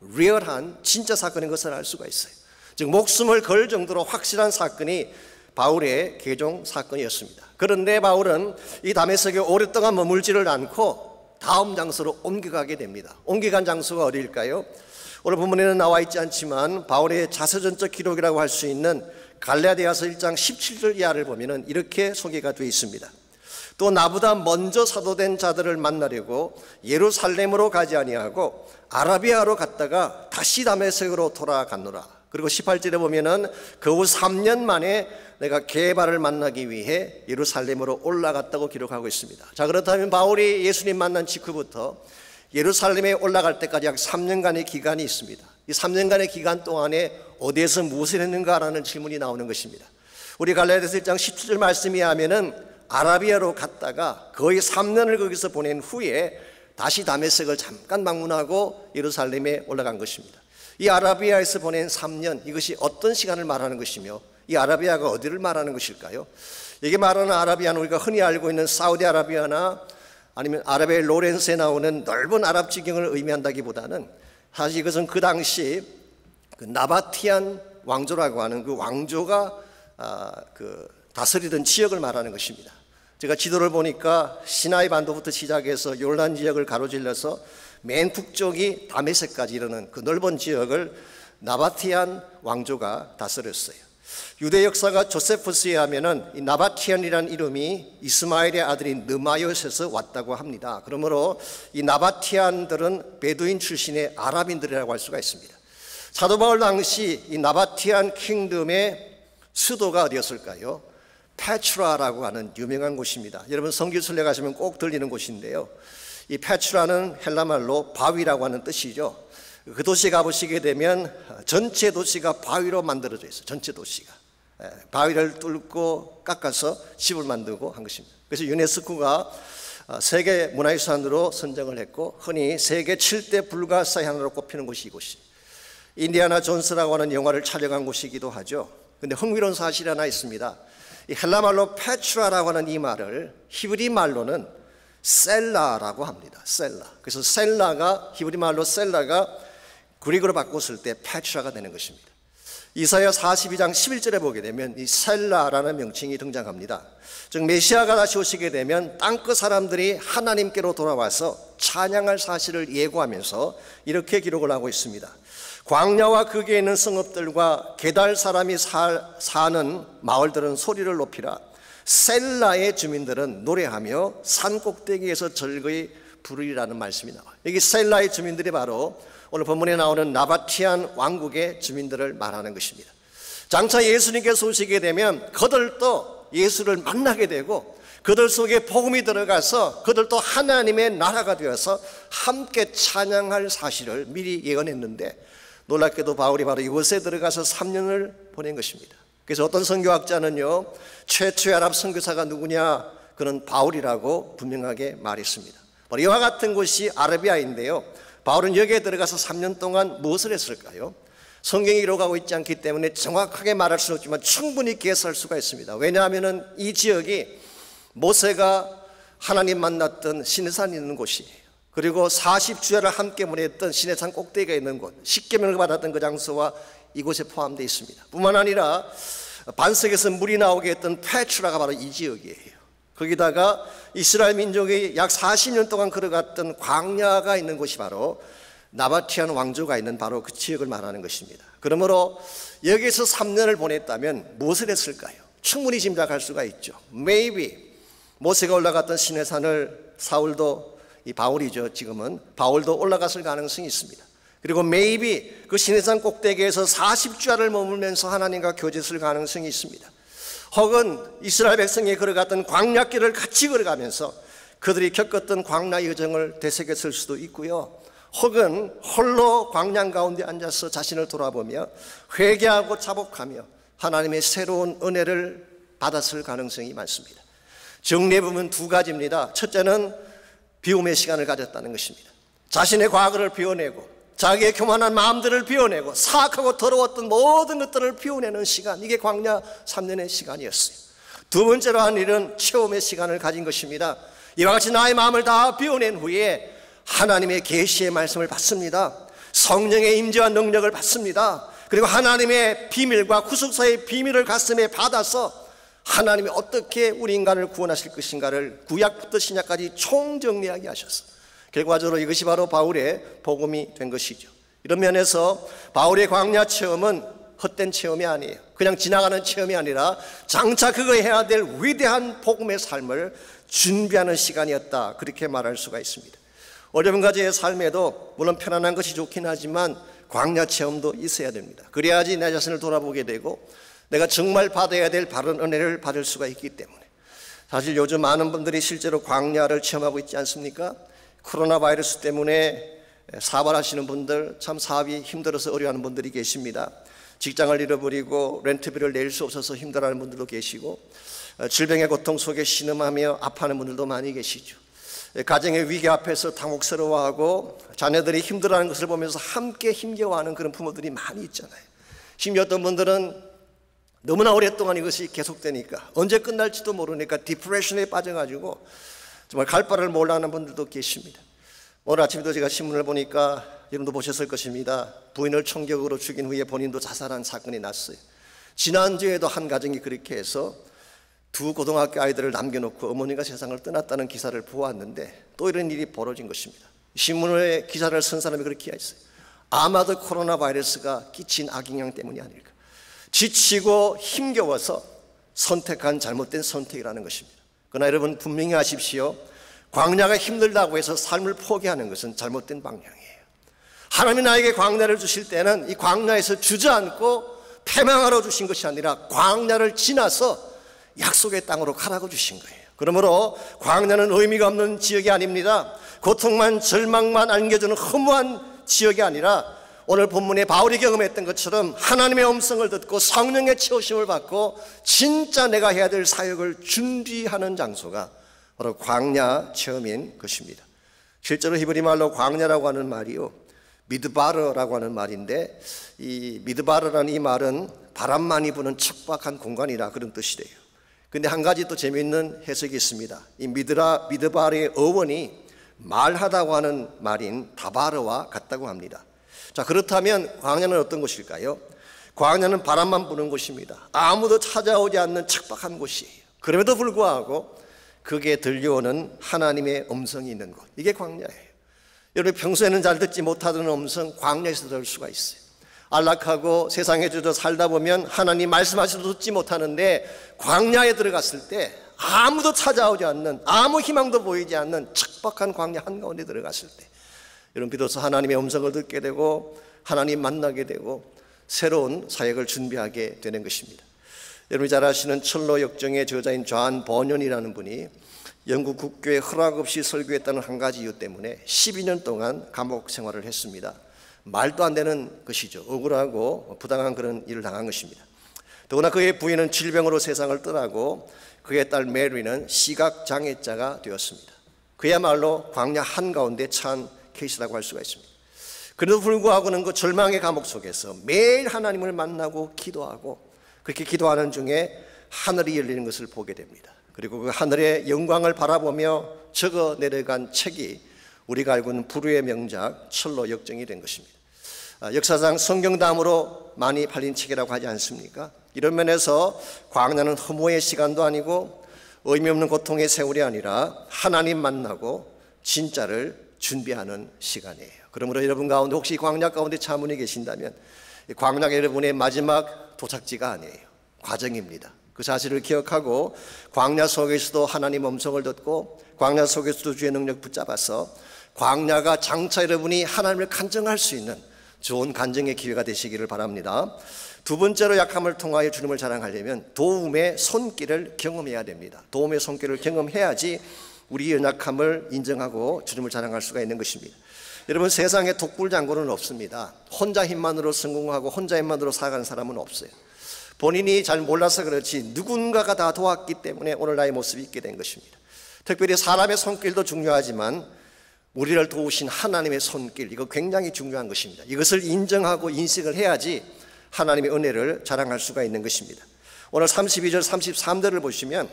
리얼한 진짜 사건인 것을 알 수가 있어요. 즉 목숨을 걸 정도로 확실한 사건이 바울의 개종 사건이었습니다. 그런데 바울은 이 다메섹에 오랫동안 머물지를 않고 다음 장소로 옮겨가게 됩니다. 옮겨간 장소가 어디일까요? 오늘 본문에는 나와 있지 않지만 바울의 자서전적 기록이라고 할 수 있는 갈라디아서 1장 17절 이하를 보면 이렇게 소개가 되어 있습니다. 또 나보다 먼저 사도된 자들을 만나려고 예루살렘으로 가지 아니하고 아라비아로 갔다가 다시 다메섹으로 돌아갔노라. 그리고 18절에 보면은 그 후 3년 만에 내가 게바를 만나기 위해 예루살렘으로 올라갔다고 기록하고 있습니다. 자, 그렇다면 바울이 예수님 만난 직후부터 예루살렘에 올라갈 때까지 약 3년간의 기간이 있습니다. 이 3년간의 기간 동안에 어디에서 무엇을 했는가라는 질문이 나오는 것입니다. 우리 갈라디아서 1장 17절 말씀에 하면은 아라비아로 갔다가 거의 3년을 거기서 보낸 후에 다시 다메섹을 잠깐 방문하고 예루살렘에 올라간 것입니다. 이 아라비아에서 보낸 3년, 이것이 어떤 시간을 말하는 것이며 이 아라비아가 어디를 말하는 것일까요? 이게 말하는 아라비아는 우리가 흔히 알고 있는 사우디아라비아나 아니면 아랍의 로렌스에 나오는 넓은 아랍 지경을 의미한다기보다는 사실 이것은 그 당시 그 나바티안 왕조라고 하는 그 왕조가 다스리던 지역을 말하는 것입니다. 제가 지도를 보니까 시나이 반도부터 시작해서 요르단 지역을 가로질러서 맨 북쪽이 다메섹까지 이르는 그 넓은 지역을 나바티안 왕조가 다스렸어요. 유대 역사가 조세푸스에 하면은 이 나바티안이라는 이름이 이스마엘의 아들인 느마요스에서 왔다고 합니다. 그러므로 이 나바티안들은 베두인 출신의 아랍인들이라고 할 수가 있습니다. 사도 바울 당시 이 나바티안 킹덤의 수도가 어디였을까요? 페트라라고 하는 유명한 곳입니다. 여러분 성기순례 가시면 꼭 들리는 곳인데요. 이 페트라는 헬라말로 바위라고 하는 뜻이죠. 그 도시 가보시게 되면 전체 도시가 바위로 만들어져 있어요. 전체 도시가 바위를 뚫고 깎아서 집을 만들고 한 것입니다. 그래서 유네스코가 세계 문화유산으로 선정을 했고 흔히 세계 7대 불가사의 하나로 꼽히는 곳이 이곳이에요. 인디아나 존스라고 하는 영화를 촬영한 곳이기도 하죠. 그런데 흥미로운 사실이 하나 있습니다. 이 헬라말로 페트라라고 하는 이 말을 히브리 말로는 셀라라고 합니다. 셀라. 그래서 셀라가 히브리 말로 셀라가 그리그로 바꿨을 때 페트라가 되는 것입니다. 이사야 42장 11절에 보게 되면 이 셀라라는 명칭이 등장합니다. 즉 메시아가 다시 오시게 되면 땅끝 사람들이 하나님께로 돌아와서 찬양할 사실을 예고하면서 이렇게 기록을 하고 있습니다. 광야와 거기에 있는 성읍들과 게달 사람이 사는 마을들은 소리를 높이라. 셀라의 주민들은 노래하며 산 꼭대기에서 즐거이 부르리라는 말씀이 나와요. 여기 셀라의 주민들이 바로 오늘 본문에 나오는 나바티안 왕국의 주민들을 말하는 것입니다. 장차 예수님께서 오시게 되면 그들도 예수를 만나게 되고 그들 속에 복음이 들어가서 그들도 하나님의 나라가 되어서 함께 찬양할 사실을 미리 예언했는데 놀랍게도 바울이 바로 이곳에 들어가서 3년을 보낸 것입니다. 그래서 어떤 선교학자는요, 최초의 아랍 선교사가 누구냐? 그는 바울이라고 분명하게 말했습니다. 바로 이와 같은 곳이 아라비아인데요. 바울은 여기에 들어가서 3년 동안 무엇을 했을까요? 성경이 기록하고 있지 않기 때문에 정확하게 말할 수는 없지만 충분히 계산할 수가 있습니다. 왜냐하면 이 지역이 모세가 하나님 만났던 시내산이 있는 곳이에요. 그리고 40주야를 함께 보냈던 시내산 꼭대기가 있는 곳, 십계명을 받았던 그 장소와 이곳에 포함되어 있습니다. 뿐만 아니라 반석에서 물이 나오게 했던 페트라가 바로 이 지역이에요. 거기다가 이스라엘 민족이 약 40년 동안 걸어갔던 광야가 있는 곳이 바로 나바티안 왕조가 있는 바로 그 지역을 말하는 것입니다. 그러므로 여기서 3년을 보냈다면 무엇을 했을까요? 충분히 짐작할 수가 있죠. Maybe 모세가 올라갔던 시내산을 사울도, 이 바울이죠, 지금은 바울도 올라갔을 가능성이 있습니다. 그리고 maybe 그 시내산 꼭대기에서 40주야를 머물면서 하나님과 교제했을 가능성이 있습니다. 혹은 이스라엘 백성이 걸어갔던 광야길을 같이 걸어가면서 그들이 겪었던 광야 여정을 되새겼을 수도 있고요. 혹은 홀로 광야 가운데 앉아서 자신을 돌아보며 회개하고 자복하며 하나님의 새로운 은혜를 받았을 가능성이 많습니다. 정리해보면 두 가지입니다. 첫째는 비움의 시간을 가졌다는 것입니다. 자신의 과거를 비워내고 자기의 교만한 마음들을 비워내고 사악하고 더러웠던 모든 것들을 비워내는 시간, 이게 광야 3년의 시간이었어요. 두 번째로 한 일은 체험의 시간을 가진 것입니다. 이와 같이 나의 마음을 다 비워낸 후에 하나님의 계시의 말씀을 받습니다. 성령의 임재와 능력을 받습니다. 그리고 하나님의 비밀과 구속사의 비밀을 가슴에 받아서 하나님이 어떻게 우리 인간을 구원하실 것인가를 구약부터 신약까지 총정리하게 하셨어요. 결과적으로 이것이 바로 바울의 복음이 된 것이죠. 이런 면에서 바울의 광야 체험은 헛된 체험이 아니에요. 그냥 지나가는 체험이 아니라 장차 그거 해야 될 위대한 복음의 삶을 준비하는 시간이었다, 그렇게 말할 수가 있습니다. 어려운 가지의 삶에도 물론 편안한 것이 좋긴 하지만 광야 체험도 있어야 됩니다. 그래야지 내 자신을 돌아보게 되고 내가 정말 받아야 될 바른 은혜를 받을 수가 있기 때문에. 사실 요즘 많은 분들이 실제로 광야를 체험하고 있지 않습니까? 코로나 바이러스 때문에 사발하시는 분들, 참 사업이 힘들어서 어려워하는 분들이 계십니다. 직장을 잃어버리고 렌트비를 낼 수 없어서 힘들어하는 분들도 계시고 질병의 고통 속에 신음하며 아파하는 분들도 많이 계시죠. 가정의 위기 앞에서 당혹스러워하고 자녀들이 힘들어하는 것을 보면서 함께 힘겨워하는 그런 부모들이 많이 있잖아요. 심지어 어떤 분들은 너무나 오랫동안 이것이 계속되니까 언제 끝날지도 모르니까 디프레션에 빠져가지고 정말 갈 바를 몰라하는 분들도 계십니다. 오늘 아침에도 제가 신문을 보니까 여러분도 보셨을 것입니다. 부인을 총격으로 죽인 후에 본인도 자살한 사건이 났어요. 지난주에도 한 가정이 그렇게 해서 두 고등학교 아이들을 남겨놓고 어머니가 세상을 떠났다는 기사를 보았는데 또 이런 일이 벌어진 것입니다. 신문에 기사를 쓴 사람이 그렇게 했어요. 아마도 코로나 바이러스가 끼친 악영향 때문이 아닐까. 지치고 힘겨워서 선택한 잘못된 선택이라는 것입니다. 그러나 여러분 분명히 아십시오. 광야가 힘들다고 해서 삶을 포기하는 것은 잘못된 방향이에요. 하나님이 나에게 광야를 주실 때는 이 광야에서 주저앉고 패망하러 주신 것이 아니라 광야를 지나서 약속의 땅으로 가라고 주신 거예요. 그러므로 광야는 의미가 없는 지역이 아닙니다. 고통만 절망만 안겨주는 허무한 지역이 아니라 오늘 본문에 바울이 경험했던 것처럼 하나님의 음성을 듣고 성령의 채우심을 받고 진짜 내가 해야 될 사역을 준비하는 장소가 바로 광야 체험인 것입니다. 실제로 히브리 말로 광야라고 하는 말이요, 미드바르라고 하는 말인데, 이 미드바르라는 이 말은 바람 많이 부는 척박한 공간이라 그런 뜻이래요. 근데 한 가지 또 재미있는 해석이 있습니다. 이 미드바르의 어원이 말하다고 하는 말인 다바르와 같다고 합니다. 자, 그렇다면 광야는 어떤 곳일까요? 광야는 바람만 부는 곳입니다. 아무도 찾아오지 않는 척박한 곳이에요. 그럼에도 불구하고 그게 들려오는 하나님의 음성이 있는 곳, 이게 광야예요. 여러분 평소에는 잘 듣지 못하던 음성, 광야에서 들을 수가 있어요. 안락하고 세상에 주저 살다 보면 하나님 말씀하셔도 듣지 못하는데 광야에 들어갔을 때 아무도 찾아오지 않는, 아무 희망도 보이지 않는 척박한 광야 한가운데 들어갔을 때 여러분 비로소 하나님의 음성을 듣게 되고 하나님 만나게 되고 새로운 사역을 준비하게 되는 것입니다. 여러분이 잘 아시는 철로 역정의 저자인 존 버년이라는 분이 영국 국교에 허락 없이 설교했다는 한 가지 이유 때문에 12년 동안 감옥 생활을 했습니다. 말도 안 되는 것이죠. 억울하고 부당한 그런 일을 당한 것입니다. 더구나 그의 부인은 질병으로 세상을 떠나고 그의 딸 메리는 시각장애자가 되었습니다. 그야말로 광야 한가운데 처한 케이스라고 할 수가 있습니다. 그래도 불구하고는 그 절망의 감옥 속에서 매일 하나님을 만나고 기도하고 그렇게 기도하는 중에 하늘이 열리는 것을 보게 됩니다. 그리고 그 하늘의 영광을 바라보며 적어 내려간 책이 우리가 알고 있는 불후의 명작 철로 역정이 된 것입니다. 역사상 성경 다음으로 많이 팔린 책이라고 하지 않습니까? 이런 면에서 광야는 허무의 시간도 아니고 의미 없는 고통의 세월이 아니라 하나님 만나고 진짜를 준비하는 시간이에요. 그러므로 여러분 가운데 혹시 광야 가운데 자문이 계신다면 광야가 여러분의 마지막 도착지가 아니에요. 과정입니다. 그 사실을 기억하고 광야 속에서도 하나님 음성을 듣고 광야 속에서도 주의 능력 붙잡아서 광야가 장차 여러분이 하나님을 간증할 수 있는 좋은 간증의 기회가 되시기를 바랍니다. 두 번째로 약함을 통하여 주님을 자랑하려면 도움의 손길을 경험해야 됩니다. 도움의 손길을 경험해야지 우리 연약함을 인정하고 주님을 자랑할 수가 있는 것입니다. 여러분, 세상에 독불장군은 없습니다. 혼자 힘만으로 성공하고 혼자 힘만으로 살아가는 사람은 없어요. 본인이 잘 몰라서 그렇지 누군가가 다 도왔기 때문에 오늘 나의 모습이 있게 된 것입니다. 특별히 사람의 손길도 중요하지만 우리를 도우신 하나님의 손길, 이거 굉장히 중요한 것입니다. 이것을 인정하고 인식을 해야지 하나님의 은혜를 자랑할 수가 있는 것입니다. 오늘 32절 33절을 보시면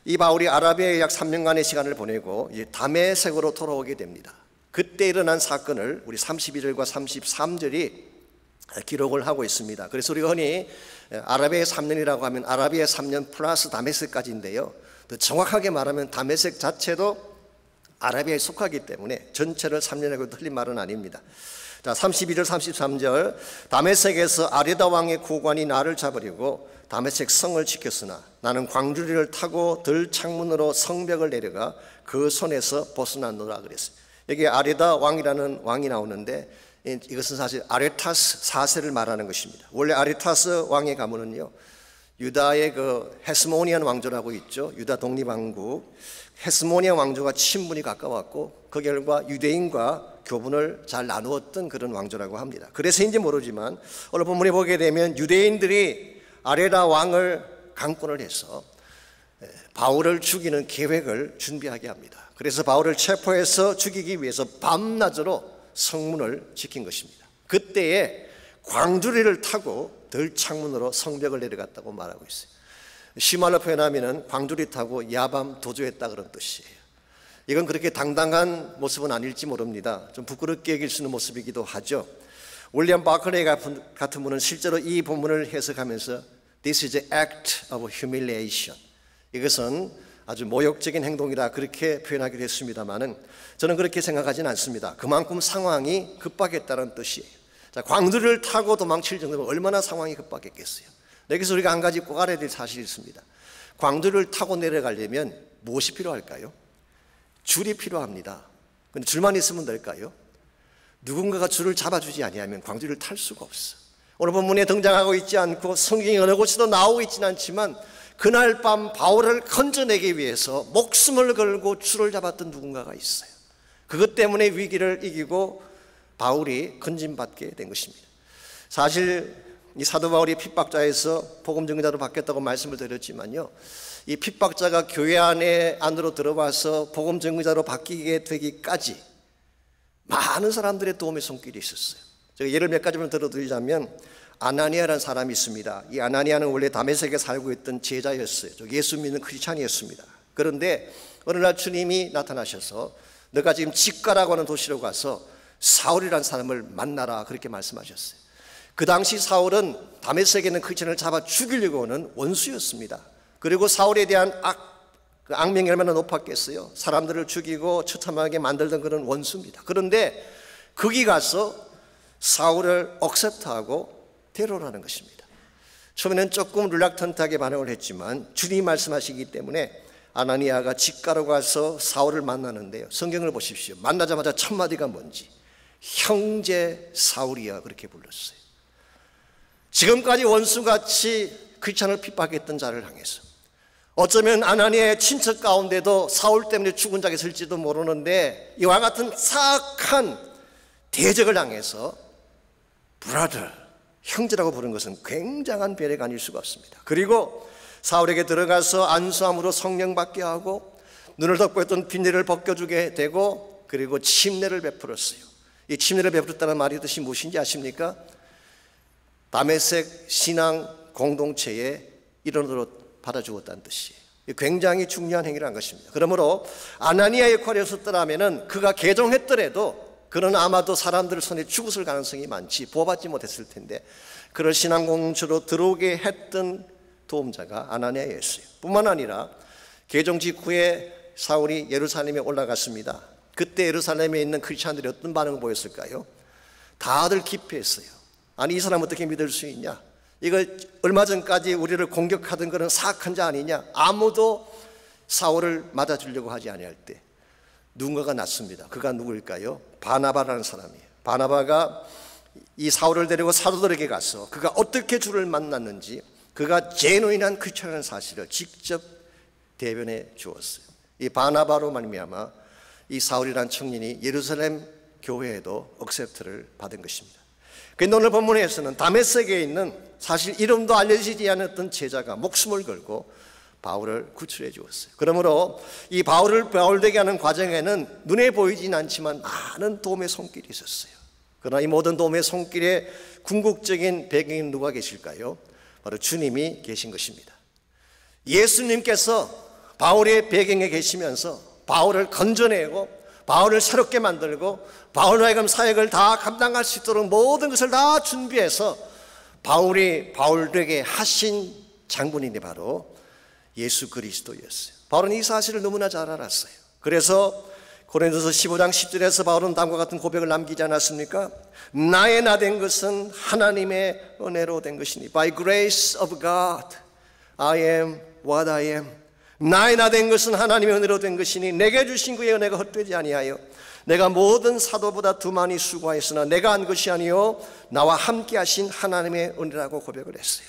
이 바울이 아라비아에 약 3년간의 시간을 보내고 다메섹으로 돌아오게 됩니다. 그때 일어난 사건을 우리 32절과 33절이 기록을 하고 있습니다. 그래서 우리가 흔히 아라비아의 3년이라고 하면 아라비아의 3년 플러스 다메섹까지인데요, 더 정확하게 말하면 다메섹 자체도 아라비아에 속하기 때문에 전체를 3년이라고 틀린 말은 아닙니다. 자, 32절 33절 다메섹에서 아레다 왕의 고관이 나를 잡으려고 다메섹 성을 지켰으나 나는 광주리를 타고 들 창문으로 성벽을 내려가 그 손에서 벗어났노라 그랬어요. 여기 아레다 왕이라는 왕이 나오는데 이것은 사실 아레타스 4세를 말하는 것입니다. 원래 아레타스 왕의 가문은요, 유다의 그 헤스모니안 왕조라고 있죠. 유다 독립왕국 헤스모니안 왕조가 친분이 가까웠고 그 결과 유대인과 교분을 잘 나누었던 그런 왕조라고 합니다. 그래서인지 모르지만 오늘 본문에 보게 되면 유대인들이 아레다 왕을 강권을 해서 바울을 죽이는 계획을 준비하게 합니다. 그래서 바울을 체포해서 죽이기 위해서 밤낮으로 성문을 지킨 것입니다. 그때에 광주리를 타고 들 창문으로 성벽을 내려갔다고 말하고 있어요. 시말로 표현하면 광주리 타고 야밤 도주했다 그런 뜻이에요. 이건 그렇게 당당한 모습은 아닐지 모릅니다. 좀 부끄럽게 여길 수 있는 모습이기도 하죠. 윌리엄 바클레이 같은 분은 실제로 이 본문을 해석하면서 This is an act of humiliation, 이것은 아주 모욕적인 행동이다 그렇게 표현하기도 했습니다만은 저는 그렇게 생각하지는 않습니다. 그만큼 상황이 급박했다는 뜻이에요. 자, 광주리를 타고 도망칠 정도면 얼마나 상황이 급박했겠어요. 여기서 우리가 한 가지 꼭 알아야 될 사실이 있습니다. 광주리를 타고 내려가려면 무엇이 필요할까요? 줄이 필요합니다. 근데 줄만 있으면 될까요? 누군가가 줄을 잡아주지 아니하면 광주리를 탈 수가 없어. 오늘 본문에 등장하고 있지 않고 성경이 어느 곳에도 나오고 있지는 않지만 그날 밤 바울을 건져내기 위해서 목숨을 걸고 줄을 잡았던 누군가가 있어요. 그것 때문에 위기를 이기고 바울이 건진받게 된 것입니다. 사실 이 사도 바울이 핍박자에서 복음 증거자로 바뀌었다고 말씀을 드렸지만요, 이 핍박자가 교회 안으로 들어와서 복음 증거자로 바뀌게 되기까지 많은 사람들의 도움의 손길이 있었어요. 제가 예를 몇 가지만 들어드리자면 아나니아라는 사람이 있습니다. 이 아나니아는 원래 다메섹에 살고 있던 제자였어요. 예수 믿는 크리스찬이었습니다. 그런데 어느 날 주님이 나타나셔서 너가 지금 직가라고 하는 도시로 가서 사울이라는 사람을 만나라 그렇게 말씀하셨어요. 그 당시 사울은 다메섹에 있는 크리스찬을 잡아 죽이려고 하는 원수였습니다. 그리고 사울에 대한 악명이 얼마나 높았겠어요. 사람들을 죽이고 처참하게 만들던 그런 원수입니다. 그런데 거기 가서 사울을 억셉트하고 데려오라는 것입니다. 처음에는 조금 릴락턴트하게 반응을 했지만 주님이 말씀하시기 때문에 아나니아가 직가로 가서 사울을 만나는데요, 성경을 보십시오. 만나자마자 첫 마디가 뭔지, 형제 사울이야 그렇게 불렀어요. 지금까지 원수같이 크리스찬을 핍박했던 자를 향해서, 어쩌면 아나니아의 친척 가운데도 사울 때문에 죽은 자가 있을지도 모르는데 이와 같은 사악한 대적을 향해서 브라더, 형제라고 부른 것은 굉장한 배려가 아닐 수가 없습니다. 그리고 사울에게 들어가서 안수함으로 성령 받게 하고 눈을 덮고 있던 빈내를 벗겨주게 되고 그리고 침례를 베풀었어요. 이 침례를 베풀었다는 말의 뜻이 무엇인지 아십니까? 다메섹 신앙 공동체의 일원으로 받아주었다는 뜻이에요. 굉장히 중요한 행위를 한 것입니다. 그러므로 아나니아의 역할이었었더라면 그가 개종했더라도 그는 아마도 사람들 손에 죽었을 가능성이 많지, 부어받지 못했을 텐데 그를 신앙 공동체로 들어오게 했던 도움자가 아나니아였어요. 뿐만 아니라 개종 직후에 사울이 예루살렘에 올라갔습니다. 그때 예루살렘에 있는 크리스찬들이 어떤 반응을 보였을까요? 다들 기피했어요. 아니, 이 사람 어떻게 믿을 수 있냐? 이거 얼마 전까지 우리를 공격하던 그런 사악한 자 아니냐? 아무도 사울을 맞아주려고 하지 아니할 때 누군가가 났습니다. 그가 누구일까요? 바나바라는 사람이에요. 바나바가 이 사울을 데리고 사도들에게 가서 그가 어떻게 주를 만났는지, 그가 제노인한 크리스천이라는 사실을 직접 대변해 주었어요. 이 바나바로 말미암아 이 사울이라는 청년이 예루살렘 교회에도 억셉트를 받은 것입니다. 그런데 오늘 본문에서는 다메섹에 있는 사실 이름도 알려지지 않았던 제자가 목숨을 걸고 바울을 구출해 주었어요. 그러므로 이 바울을 바울되게 하는 과정에는 눈에 보이진 않지만 많은 도움의 손길이 있었어요. 그러나 이 모든 도움의 손길에 궁극적인 배경에 누가 계실까요? 바로 주님이 계신 것입니다. 예수님께서 바울의 배경에 계시면서 바울을 건져내고 바울을 새롭게 만들고 바울로 하여금 사역을 다 감당할 수 있도록 모든 것을 다 준비해서 바울이 바울에게 하신 장본인이 바로 예수 그리스도였어요. 바울은 이 사실을 너무나 잘 알았어요. 그래서 고린도서 15장 10절에서 바울은 다음과 같은 고백을 남기지 않았습니까? 나의 나 된 것은 하나님의 은혜로 된 것이니 By grace of God I am what I am. 나의 나 된 것은 하나님의 은혜로 된 것이니 내게 주신 그의 은혜가 헛되지 아니하여 내가 모든 사도보다 더 많이 수고하였으나 내가 한 것이 아니요 나와 함께 하신 하나님의 은혜라고 고백을 했어요.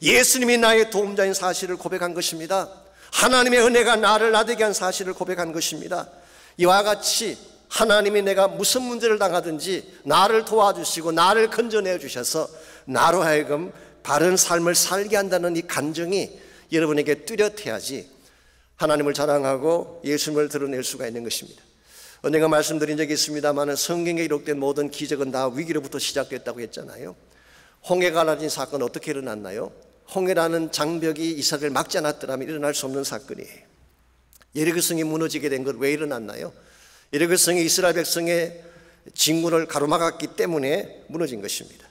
예수님이 나의 도움자인 사실을 고백한 것입니다. 하나님의 은혜가 나를 나되게 한 사실을 고백한 것입니다. 이와 같이 하나님이 내가 무슨 문제를 당하든지 나를 도와주시고 나를 건져내 주셔서 나로 하여금 바른 삶을 살게 한다는 이 간정이 여러분에게 뚜렷해야지 하나님을 자랑하고 예수님을 드러낼 수가 있는 것입니다. 언젠가 말씀드린 적이 있습니다만 성경에 기록된 모든 기적은 다 위기로부터 시작됐다고 했잖아요. 홍해가 갈라진 사건은 어떻게 일어났나요? 홍해라는 장벽이 이스라엘을 막지 않았더라면 일어날 수 없는 사건이에요. 여리고성이 무너지게 된 것 왜 일어났나요? 여리고성이 이스라엘 백성의 진군을 가로막았기 때문에 무너진 것입니다.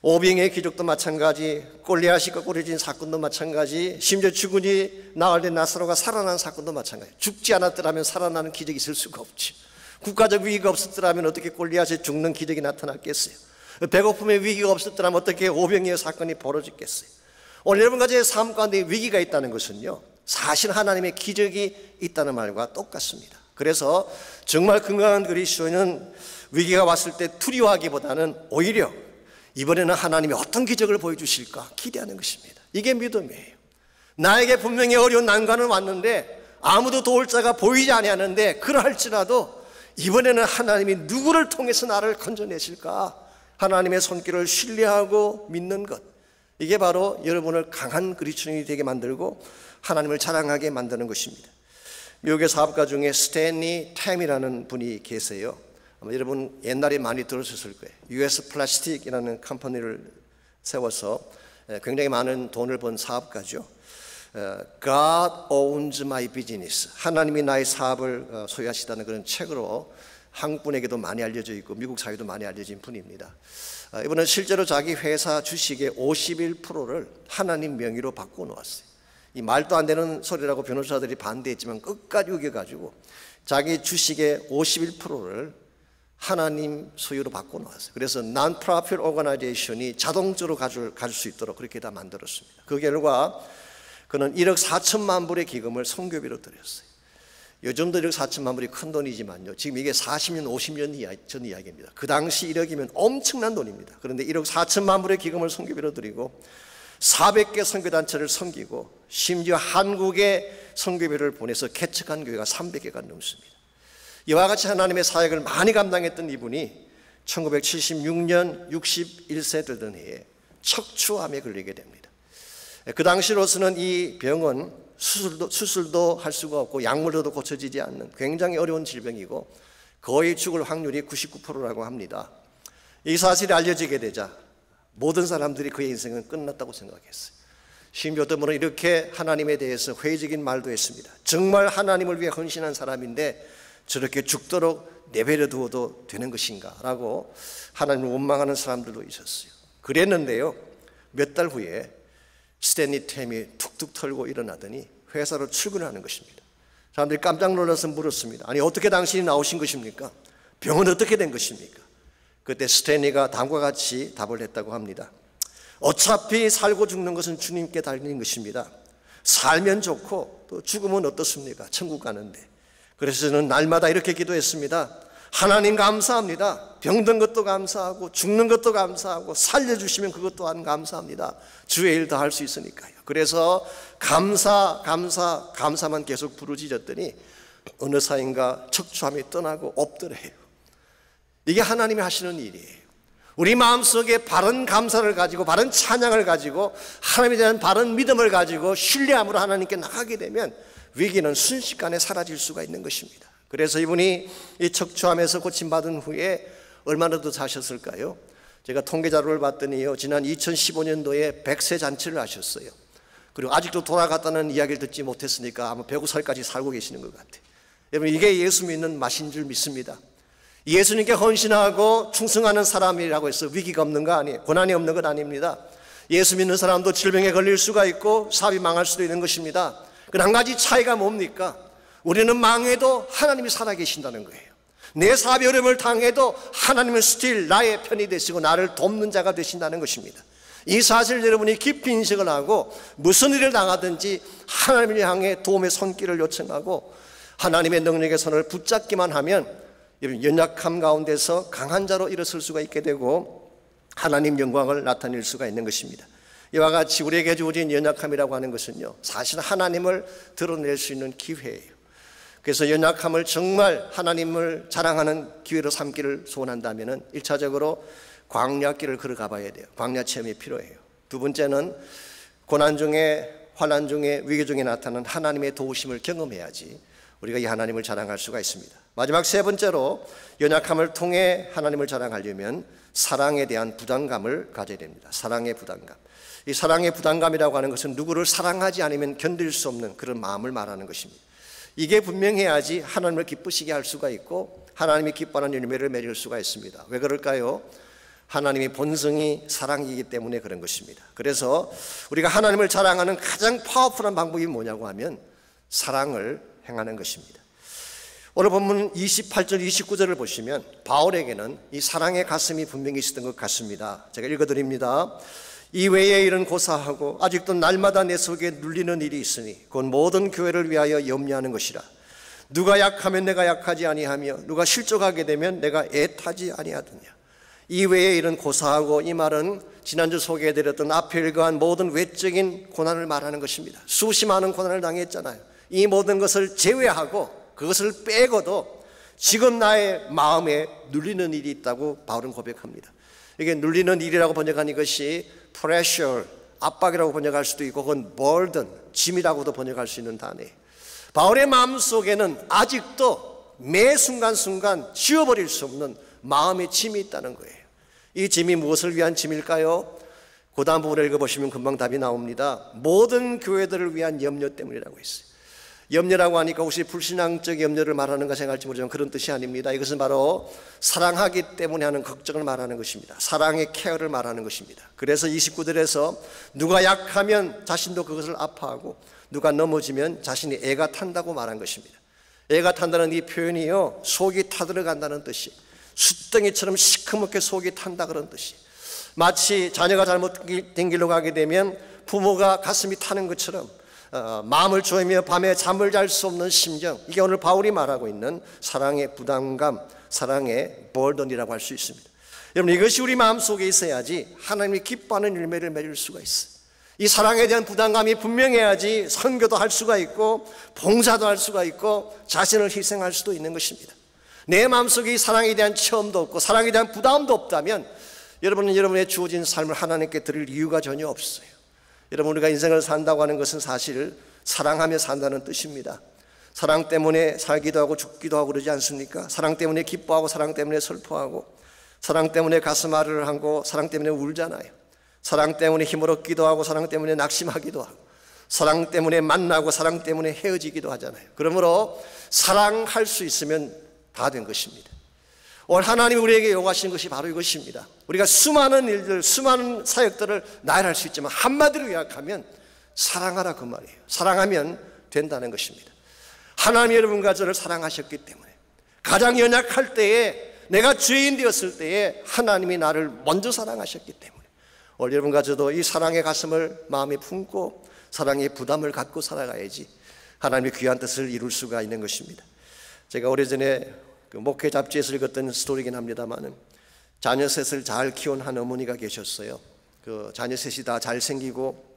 오병의 기적도 마찬가지, 골리앗이 거꾸러진 사건도 마찬가지, 심지어 죽은이 나흘 된 나사로가 살아난 사건도 마찬가지. 죽지 않았더라면 살아나는 기적이 있을 수가 없지. 국가적 위기가 없었더라면 어떻게 골리앗이 죽는 기적이 나타났겠어요? 배고픔의 위기가 없었더라면 어떻게 오병이어 사건이 벌어졌겠어요? 오늘 여러분 가정의 삶 가운데 위기가 있다는 것은요, 사실 하나님의 기적이 있다는 말과 똑같습니다. 그래서 정말 건강한 그리스도인은 위기가 왔을 때 두려워하기보다는 오히려 이번에는 하나님이 어떤 기적을 보여주실까 기대하는 것입니다. 이게 믿음이에요. 나에게 분명히 어려운 난관은 왔는데 아무도 도울 자가 보이지 아니하는데 그러할지라도 이번에는 하나님이 누구를 통해서 나를 건져내실까, 하나님의 손길을 신뢰하고 믿는 것, 이게 바로 여러분을 강한 그리스도인이 되게 만들고 하나님을 자랑하게 만드는 것입니다. 미국의 사업가 중에 스탠리 템이라는 분이 계세요. 아마 여러분 옛날에 많이 들으셨을 거예요. US 플라스틱이라는 컴퍼니를 세워서 굉장히 많은 돈을 번 사업가죠. God owns my business. 하나님이 나의 사업을 소유하시다는 그런 책으로 한국 분에게도 많이 알려져 있고 미국 사회도 많이 알려진 분입니다. 이번에 실제로 자기 회사 주식의 51%를 하나님 명의로 바꿔놓았어요. 이 말도 안 되는 소리라고 변호사들이 반대했지만 끝까지 우겨가지고 자기 주식의 51%를 하나님 소유로 바꿔놓았어요. 그래서 non-profit organization이 자동적으로 가질 수 있도록 그렇게 다 만들었습니다. 그 결과 그는 1억 4천만 불의 기금을 선교비로 드렸어요. 요즘도 1억 4천만 불이 큰 돈이지만요, 지금 이게 40년, 50년 전 이야기입니다. 그 당시 1억이면 엄청난 돈입니다. 그런데 1억 4천만 불의 기금을 선교비로 드리고 400개 선교단체를 섬기고 심지어 한국에 선교비를 보내서 개척한 교회가 300개가 넘습니다. 이와 같이 하나님의 사역을 많이 감당했던 이분이 1976년 61세 되던 해에 척추암에 걸리게 됩니다. 그 당시로서는 이 병은 수술도 할 수가 없고 약물로도 고쳐지지 않는 굉장히 어려운 질병이고 거의 죽을 확률이 99%라고 합니다. 이 사실이 알려지게 되자 모든 사람들이 그의 인생은 끝났다고 생각했어요. 심지어 어떤 분은 이렇게 하나님에 대해서 회의적인 말도 했습니다. 정말 하나님을 위해 헌신한 사람인데 저렇게 죽도록 내버려 두어도 되는 것인가 라고 하나님을 원망하는 사람들도 있었어요. 그랬는데요, 몇 달 후에 스탠리 템이 툭툭 털고 일어나더니 회사로 출근하는 것입니다. 사람들이 깜짝 놀라서 물었습니다. 아니 어떻게 당신이 나오신 것입니까? 병은 어떻게 된 것입니까? 그때 스탠리가 다음과 같이 답을 했다고 합니다. 어차피 살고 죽는 것은 주님께 달린 것입니다. 살면 좋고 또 죽으면 어떻습니까? 천국 가는데. 그래서 저는 날마다 이렇게 기도했습니다. 하나님 감사합니다. 병든 것도 감사하고 죽는 것도 감사하고 살려주시면 그것 또한 감사합니다. 주의 일 더 할 수 있으니까요. 그래서 감사만 계속 부르짖었더니 어느 사이인가 척추암이 떠나고 엎드려요. 이게 하나님이 하시는 일이에요. 우리 마음속에 바른 감사를 가지고 바른 찬양을 가지고 하나님에 대한 바른 믿음을 가지고 신뢰함으로 하나님께 나가게 되면 위기는 순식간에 사라질 수가 있는 것입니다. 그래서 이분이 이 척추암에서 고침받은 후에 얼마나 더 사셨을까요? 제가 통계 자료를 봤더니요, 지난 2015년도에 100세 잔치를 하셨어요. 그리고 아직도 돌아갔다는 이야기를 듣지 못했으니까 아마 105살까지 살고 계시는 것 같아요. 여러분, 이게 예수 믿는 맛인 줄 믿습니다. 예수님께 헌신하고 충성하는 사람이라고 해서 위기가 없는 거 아니에요. 고난이 없는 건 아닙니다. 예수 믿는 사람도 질병에 걸릴 수가 있고 사업이 망할 수도 있는 것입니다. 그 한 가지 차이가 뭡니까? 우리는 망해도 하나님이 살아계신다는 거예요. 내 사업이 어려움을 당해도 하나님은 스틸 나의 편이 되시고 나를 돕는 자가 되신다는 것입니다. 이 사실을 여러분이 깊이 인식을 하고 무슨 일을 당하든지 하나님을 향해 도움의 손길을 요청하고 하나님의 능력의 손을 붙잡기만 하면 연약함 가운데서 강한 자로 일어설 수가 있게 되고 하나님 영광을 나타낼 수가 있는 것입니다. 이와 같이 우리에게 주어진 연약함이라고 하는 것은요, 사실 하나님을 드러낼 수 있는 기회예요. 그래서 연약함을 정말 하나님을 자랑하는 기회로 삼기를 소원한다면 1차적으로 광야길을 걸어가 봐야 돼요. 광야 체험이 필요해요. 두 번째는 고난 중에, 환난 중에, 위기 중에 나타나는 하나님의 도우심을 경험해야지 우리가 이 하나님을 자랑할 수가 있습니다. 마지막 세 번째로 연약함을 통해 하나님을 자랑하려면 사랑에 대한 부담감을 가져야 됩니다. 사랑의 부담감. 이 사랑의 부담감이라고 하는 것은 누구를 사랑하지 않으면 견딜 수 없는 그런 마음을 말하는 것입니다. 이게 분명해야지 하나님을 기쁘시게 할 수가 있고 하나님이 기뻐하는 열매를 맺을 수가 있습니다. 왜 그럴까요? 하나님의 본성이 사랑이기 때문에 그런 것입니다. 그래서 우리가 하나님을 자랑하는 가장 파워풀한 방법이 뭐냐고 하면 사랑을 행하는 것입니다. 오늘 본문 28절 29절을 보시면 바울에게는 이 사랑의 가슴이 분명히 있었던 것 같습니다. 제가 읽어드립니다. 이 외의 일은 고사하고 아직도 날마다 내 속에 눌리는 일이 있으니 곧 모든 교회를 위하여 염려하는 것이라. 누가 약하면 내가 약하지 아니하며 누가 실족하게 되면 내가 애타지 아니하더냐. 이 외의 일은 고사하고, 이 말은 지난주 소개해드렸던 앞에 읽어한 모든 외적인 고난을 말하는 것입니다. 수시 많은 고난을 당했잖아요. 이 모든 것을 제외하고 그것을 빼고도 지금 나의 마음에 눌리는 일이 있다고 바울은 고백합니다. 이게 눌리는 일이라고 번역한 이것이 pressure, 압박이라고 번역할 수도 있고 그건 burden, 짐이라고도 번역할 수 있는 단어예요. 바울의 마음속에는 아직도 매 순간순간 지워버릴 수 없는 마음의 짐이 있다는 거예요. 이 짐이 무엇을 위한 짐일까요? 그 다음 부분을 읽어보시면 금방 답이 나옵니다. 모든 교회들을 위한 염려 때문이라고 했어요. 염려라고 하니까 혹시 불신앙적 염려를 말하는가 생각할지 모르지만 그런 뜻이 아닙니다. 이것은 바로 사랑하기 때문에 하는 걱정을 말하는 것입니다. 사랑의 케어를 말하는 것입니다. 그래서 29절에서 누가 약하면 자신도 그것을 아파하고 누가 넘어지면 자신이 애가 탄다고 말한 것입니다. 애가 탄다는 이 표현이요, 속이 타들어간다는 뜻이, 숫덩이처럼 시커멓게 속이 탄다 그런 뜻이, 마치 자녀가 잘못된 길로 가게 되면 부모가 가슴이 타는 것처럼 마음을 조이며 밤에 잠을 잘 수 없는 심정, 이게 오늘 바울이 말하고 있는 사랑의 부담감, 사랑의 burden이라고 할 수 있습니다. 여러분, 이것이 우리 마음속에 있어야지 하나님이 기뻐하는 열매를 맺을 수가 있어요. 이 사랑에 대한 부담감이 분명해야지 선교도 할 수가 있고 봉사도 할 수가 있고 자신을 희생할 수도 있는 것입니다. 내 마음속에 이 사랑에 대한 체험도 없고 사랑에 대한 부담도 없다면 여러분은 여러분의 주어진 삶을 하나님께 드릴 이유가 전혀 없어요. 여러분, 우리가 인생을 산다고 하는 것은 사실 사랑하며 산다는 뜻입니다. 사랑 때문에 살기도 하고 죽기도 하고 그러지 않습니까? 사랑 때문에 기뻐하고 사랑 때문에 슬퍼하고 사랑 때문에 가슴 아르르 하고 사랑 때문에 울잖아요. 사랑 때문에 힘을 얻기도 하고 사랑 때문에 낙심하기도 하고 사랑 때문에 만나고 사랑 때문에 헤어지기도 하잖아요. 그러므로 사랑할 수 있으면 다 된 것입니다. 오늘 하나님이 우리에게 요구하시는 것이 바로 이것입니다. 우리가 수많은 일들, 수많은 사역들을 나열할 수 있지만 한마디로 요약하면 사랑하라 그 말이에요. 사랑하면 된다는 것입니다. 하나님이 여러분과 저를 사랑하셨기 때문에 가장 연약할 때에, 내가 죄인 되었을 때에 하나님이 나를 먼저 사랑하셨기 때문에 오늘 여러분과 저도 이 사랑의 가슴을 마음에 품고 사랑의 부담을 갖고 살아가야지 하나님의 귀한 뜻을 이룰 수가 있는 것입니다. 제가 오래전에 그 목회 잡지에서 읽었던 스토리긴 합니다만, 자녀 셋을 잘 키운 한 어머니가 계셨어요. 그 자녀 셋이 다 잘생기고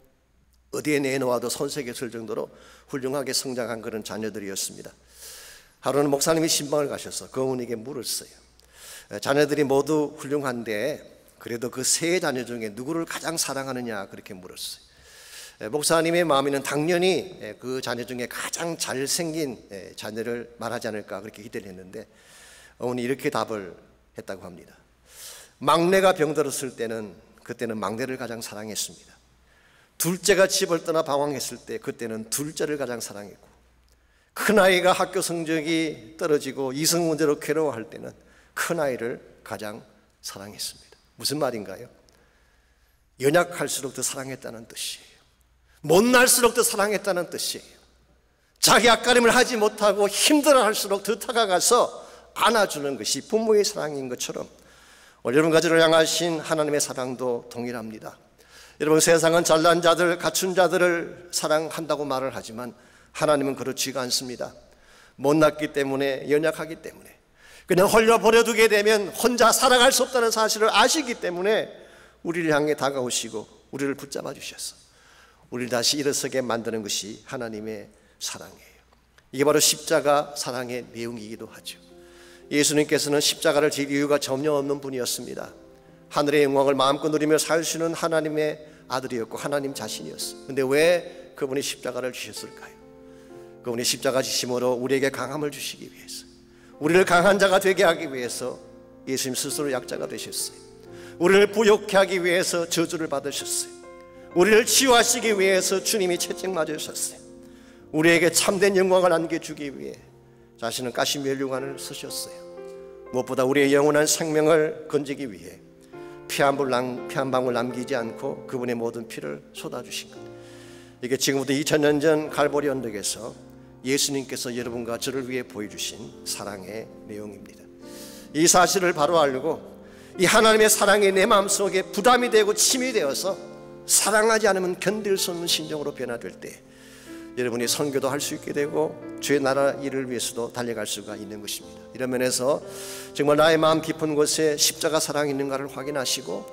어디에 내놓아도 손색이 없을 정도로 훌륭하게 성장한 그런 자녀들이었습니다. 하루는 목사님이 신방을 가셔서 그 어머니에게 물었어요. 자녀들이 모두 훌륭한데 그래도 그 세 자녀 중에 누구를 가장 사랑하느냐, 그렇게 물었어요. 목사님의 마음에는 당연히 그 자녀 중에 가장 잘생긴 자녀를 말하지 않을까 그렇게 기대를 했는데, 어머니 이렇게 답을 했다고 합니다. 막내가 병들었을 때는 그때는 막내를 가장 사랑했습니다. 둘째가 집을 떠나 방황했을 때 그때는 둘째를 가장 사랑했고, 큰아이가 학교 성적이 떨어지고 이성 문제로 괴로워할 때는 큰아이를 가장 사랑했습니다. 무슨 말인가요? 연약할수록 더 사랑했다는 뜻이에요. 못날수록 더 사랑했다는 뜻이에요. 자기 앞가림을 하지 못하고 힘들어할수록 더 다가가서 안아주는 것이 부모의 사랑인 것처럼 여러분과 저를 향하신 하나님의 사랑도 동일합니다. 여러분, 세상은 잘난 자들, 갖춘 자들을 사랑한다고 말을 하지만 하나님은 그렇지가 않습니다. 못났기 때문에, 연약하기 때문에, 그냥 홀려 버려두게 되면 혼자 살아갈 수 없다는 사실을 아시기 때문에 우리를 향해 다가오시고 우리를 붙잡아 주셔서 우리를 다시 일어서게 만드는 것이 하나님의 사랑이에요. 이게 바로 십자가 사랑의 내용이기도 하죠. 예수님께서는 십자가를 질 이유가 전혀 없는 분이었습니다. 하늘의 영광을 마음껏 누리며 살 수 있는 하나님의 아들이었고 하나님 자신이었어요. 그런데 왜 그분이 십자가를 주셨을까요? 그분이 십자가 지심으로 우리에게 강함을 주시기 위해서, 우리를 강한 자가 되게 하기 위해서 예수님 스스로 약자가 되셨어요. 우리를 부욕케 하기 위해서 저주를 받으셨어요. 우리를 치유하시기 위해서 주님이 채찍 맞으셨어요. 우리에게 참된 영광을 안겨주기 위해 자신은 가시면류관을 쓰셨어요. 무엇보다 우리의 영원한 생명을 건지기 위해 피 한 방울 남기지 않고 그분의 모든 피를 쏟아주신 것. 이게 지금부터 2000년 전 갈보리 언덕에서 예수님께서 여러분과 저를 위해 보여주신 사랑의 내용입니다. 이 사실을 바로 알고 이 하나님의 사랑이 내 마음속에 부담이 되고 침이 되어서 사랑하지 않으면 견딜 수 없는 심정으로 변화될 때 여러분이 선교도 할 수 있게 되고 주의 나라 일을 위해서도 달려갈 수가 있는 것입니다. 이런 면에서 정말 나의 마음 깊은 곳에 십자가 사랑이 있는가를 확인하시고,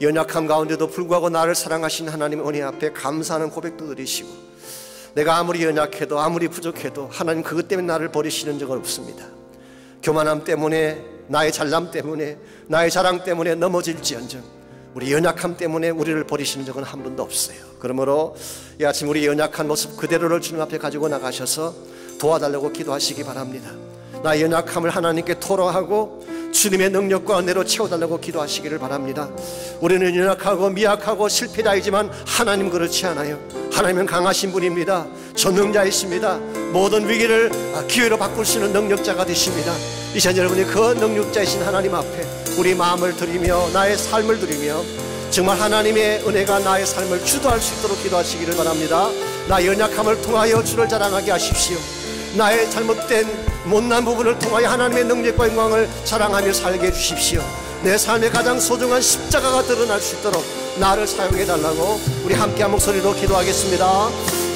연약함 가운데도 불구하고 나를 사랑하신 하나님의 은혜 앞에 감사하는 고백도 드리시고, 내가 아무리 연약해도 아무리 부족해도 하나님 그것 때문에 나를 버리시는 적은 없습니다. 교만함 때문에, 나의 잘남 때문에, 나의 자랑 때문에 넘어질지언정 우리 연약함 때문에 우리를 버리시는 적은 한 번도 없어요. 그러므로 이 아침 우리 연약한 모습 그대로를 주님 앞에 가지고 나가셔서 도와달라고 기도하시기 바랍니다. 나의 연약함을 하나님께 토로하고 주님의 능력과 은혜로 채워달라고 기도하시기를 바랍니다. 우리는 연약하고 미약하고 실패자이지만 하나님 그렇지 않아요. 하나님은 강하신 분입니다. 전능자이십니다. 모든 위기를 기회로 바꿀 수 있는 능력자가 되십니다. 이 시간 여러분이 그 능력자이신 하나님 앞에 우리 마음을 드리며 나의 삶을 드리며 정말 하나님의 은혜가 나의 삶을 주도할 수 있도록 기도하시기를 바랍니다. 나의 연약함을 통하여 주를 자랑하게 하십시오. 나의 잘못된 못난 부분을 통하여 하나님의 능력과 영광을 자랑하며 살게 해주십시오. 내 삶의 가장 소중한 십자가가 드러날 수 있도록 나를 사용해달라고 우리 함께 한 목소리로 기도하겠습니다.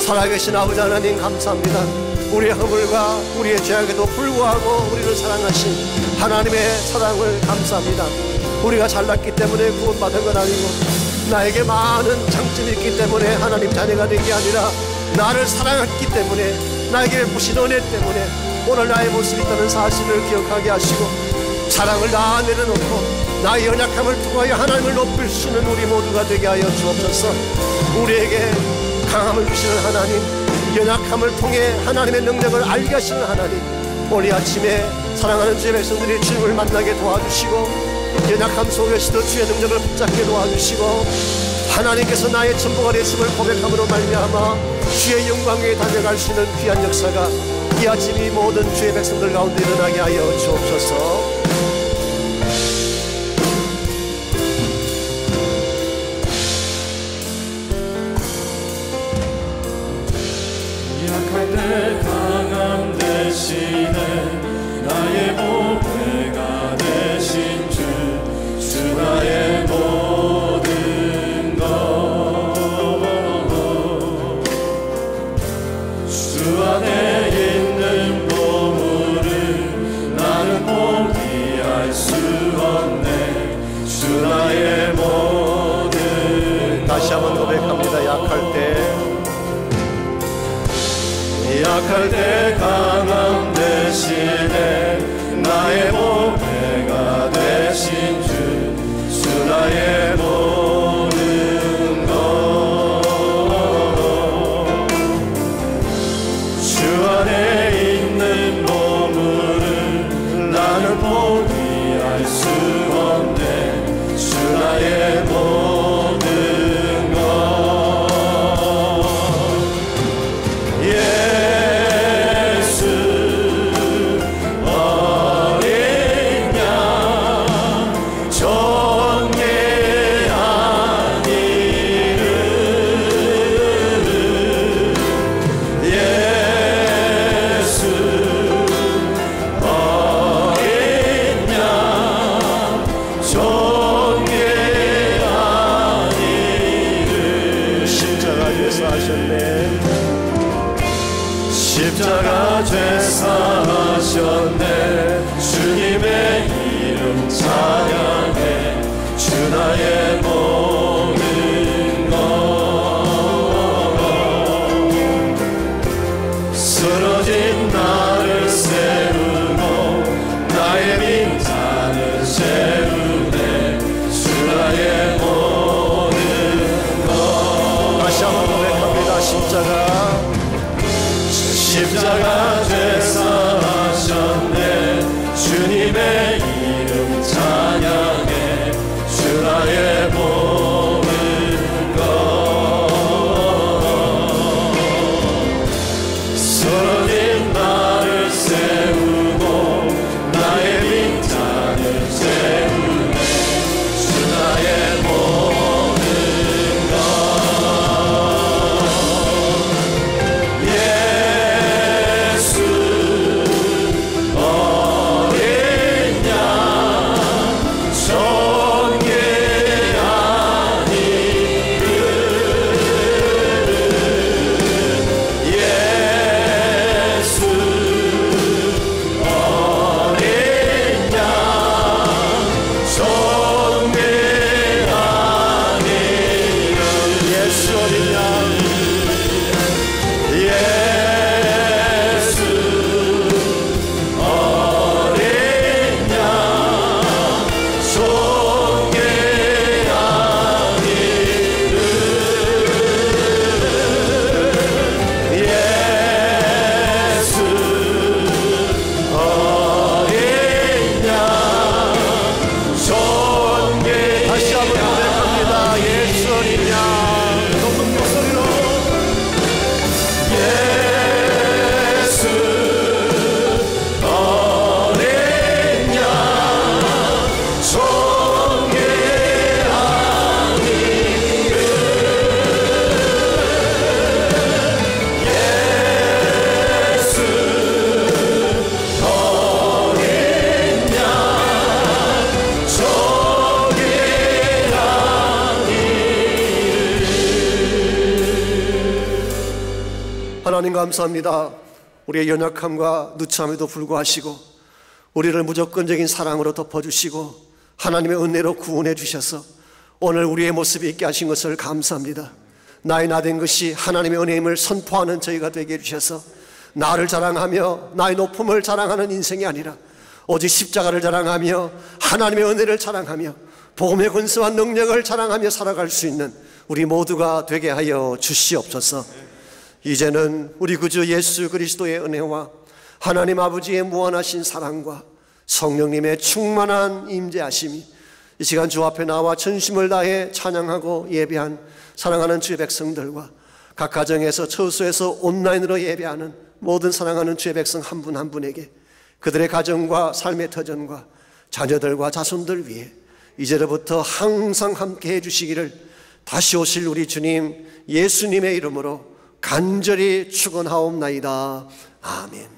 살아계신 아버지 하나님 감사합니다. 우리의 허물과 우리의 죄악에도 불구하고 우리를 사랑하신 하나님의 사랑을 감사합니다. 우리가 잘났기 때문에 구원받은 건 아니고 나에게 많은 장점이 있기 때문에 하나님 자녀가 된 게 아니라 나를 사랑했기 때문에, 나에게 부신 은혜 때문에 오늘 나의 모습이 있다는 사실을 기억하게 하시고, 자랑을 다 내려놓고 나의 연약함을 통하여 하나님을 높일 수 있는 우리 모두가 되게 하여 주옵소서. 우리에게 강함을 주시는 하나님, 연약함을 통해 하나님의 능력을 알게 하시는 하나님, 오늘 아침에 사랑하는 주의 백성들이 주님을 만나게 도와주시고, 연약함 속에서도 주의 능력을 붙잡게 도와주시고, 하나님께서 나의 전부가 되심을 고백함으로 말미암아 주의 영광에 다녀갈 수 있는 귀한 역사가 이 아침 이 모든 주의 백성들 가운데 일어나게 하여 주옵소서. 약할 때 강함 약할 때 강함 대신에 나의 보배가 되신 주 나의 모든 것 주 안에 있는 보물을 나는 포기할 수 없네 주 나의 모든 것 예수 어린 양 정예한 이름 예수 어린 양 정예한 이름 십자가 죄사 하셨네 십자가 죄사하셨네 주님의 이름 찬양해 주 나의 모든 것 쓰러진 나를 세우고 나의 빈잔을 채우네 주 나의 모든 것 다시 한번 고백합니다 십자가 죄사하셨네 주님의 이름 찬양해 주 나의 모든 것 쓰러진 나를 세우고 나의 빈잔을 채우네 주 나의 모든 것 하나님 감사합니다. 우리의 연약함과 누참에도 불구하시고 우리를 무조건적인 사랑으로 덮어주시고 하나님의 은혜로 구원해 주셔서 오늘 우리의 모습이 있게 하신 것을 감사합니다. 나의 나된 것이 하나님의 은혜임을 선포하는 저희가 되게 해주셔서 나를 자랑하며 나의 높음을 자랑하는 인생이 아니라 오직 십자가를 자랑하며 하나님의 은혜를 자랑하며 복음의 권세와 능력을 자랑하며 살아갈 수 있는 우리 모두가 되게 하여 주시옵소서. 이제는 우리 구주 예수 그리스도의 은혜와 하나님 아버지의 무한하신 사랑과 성령님의 충만한 임재하심이 이 시간 주 앞에 나와 전심을 다해 찬양하고 예배한 사랑하는 주의 백성들과 각 가정에서 처소에서 온라인으로 예배하는 모든 사랑하는 주의 백성 한 분 한 분에게 그들의 가정과 삶의 터전과 자녀들과 자손들 위해 이제로부터 항상 함께 해주시기를 다시 오실 우리 주님 예수님의 이름으로 간절히 축원하옵나이다. 아멘.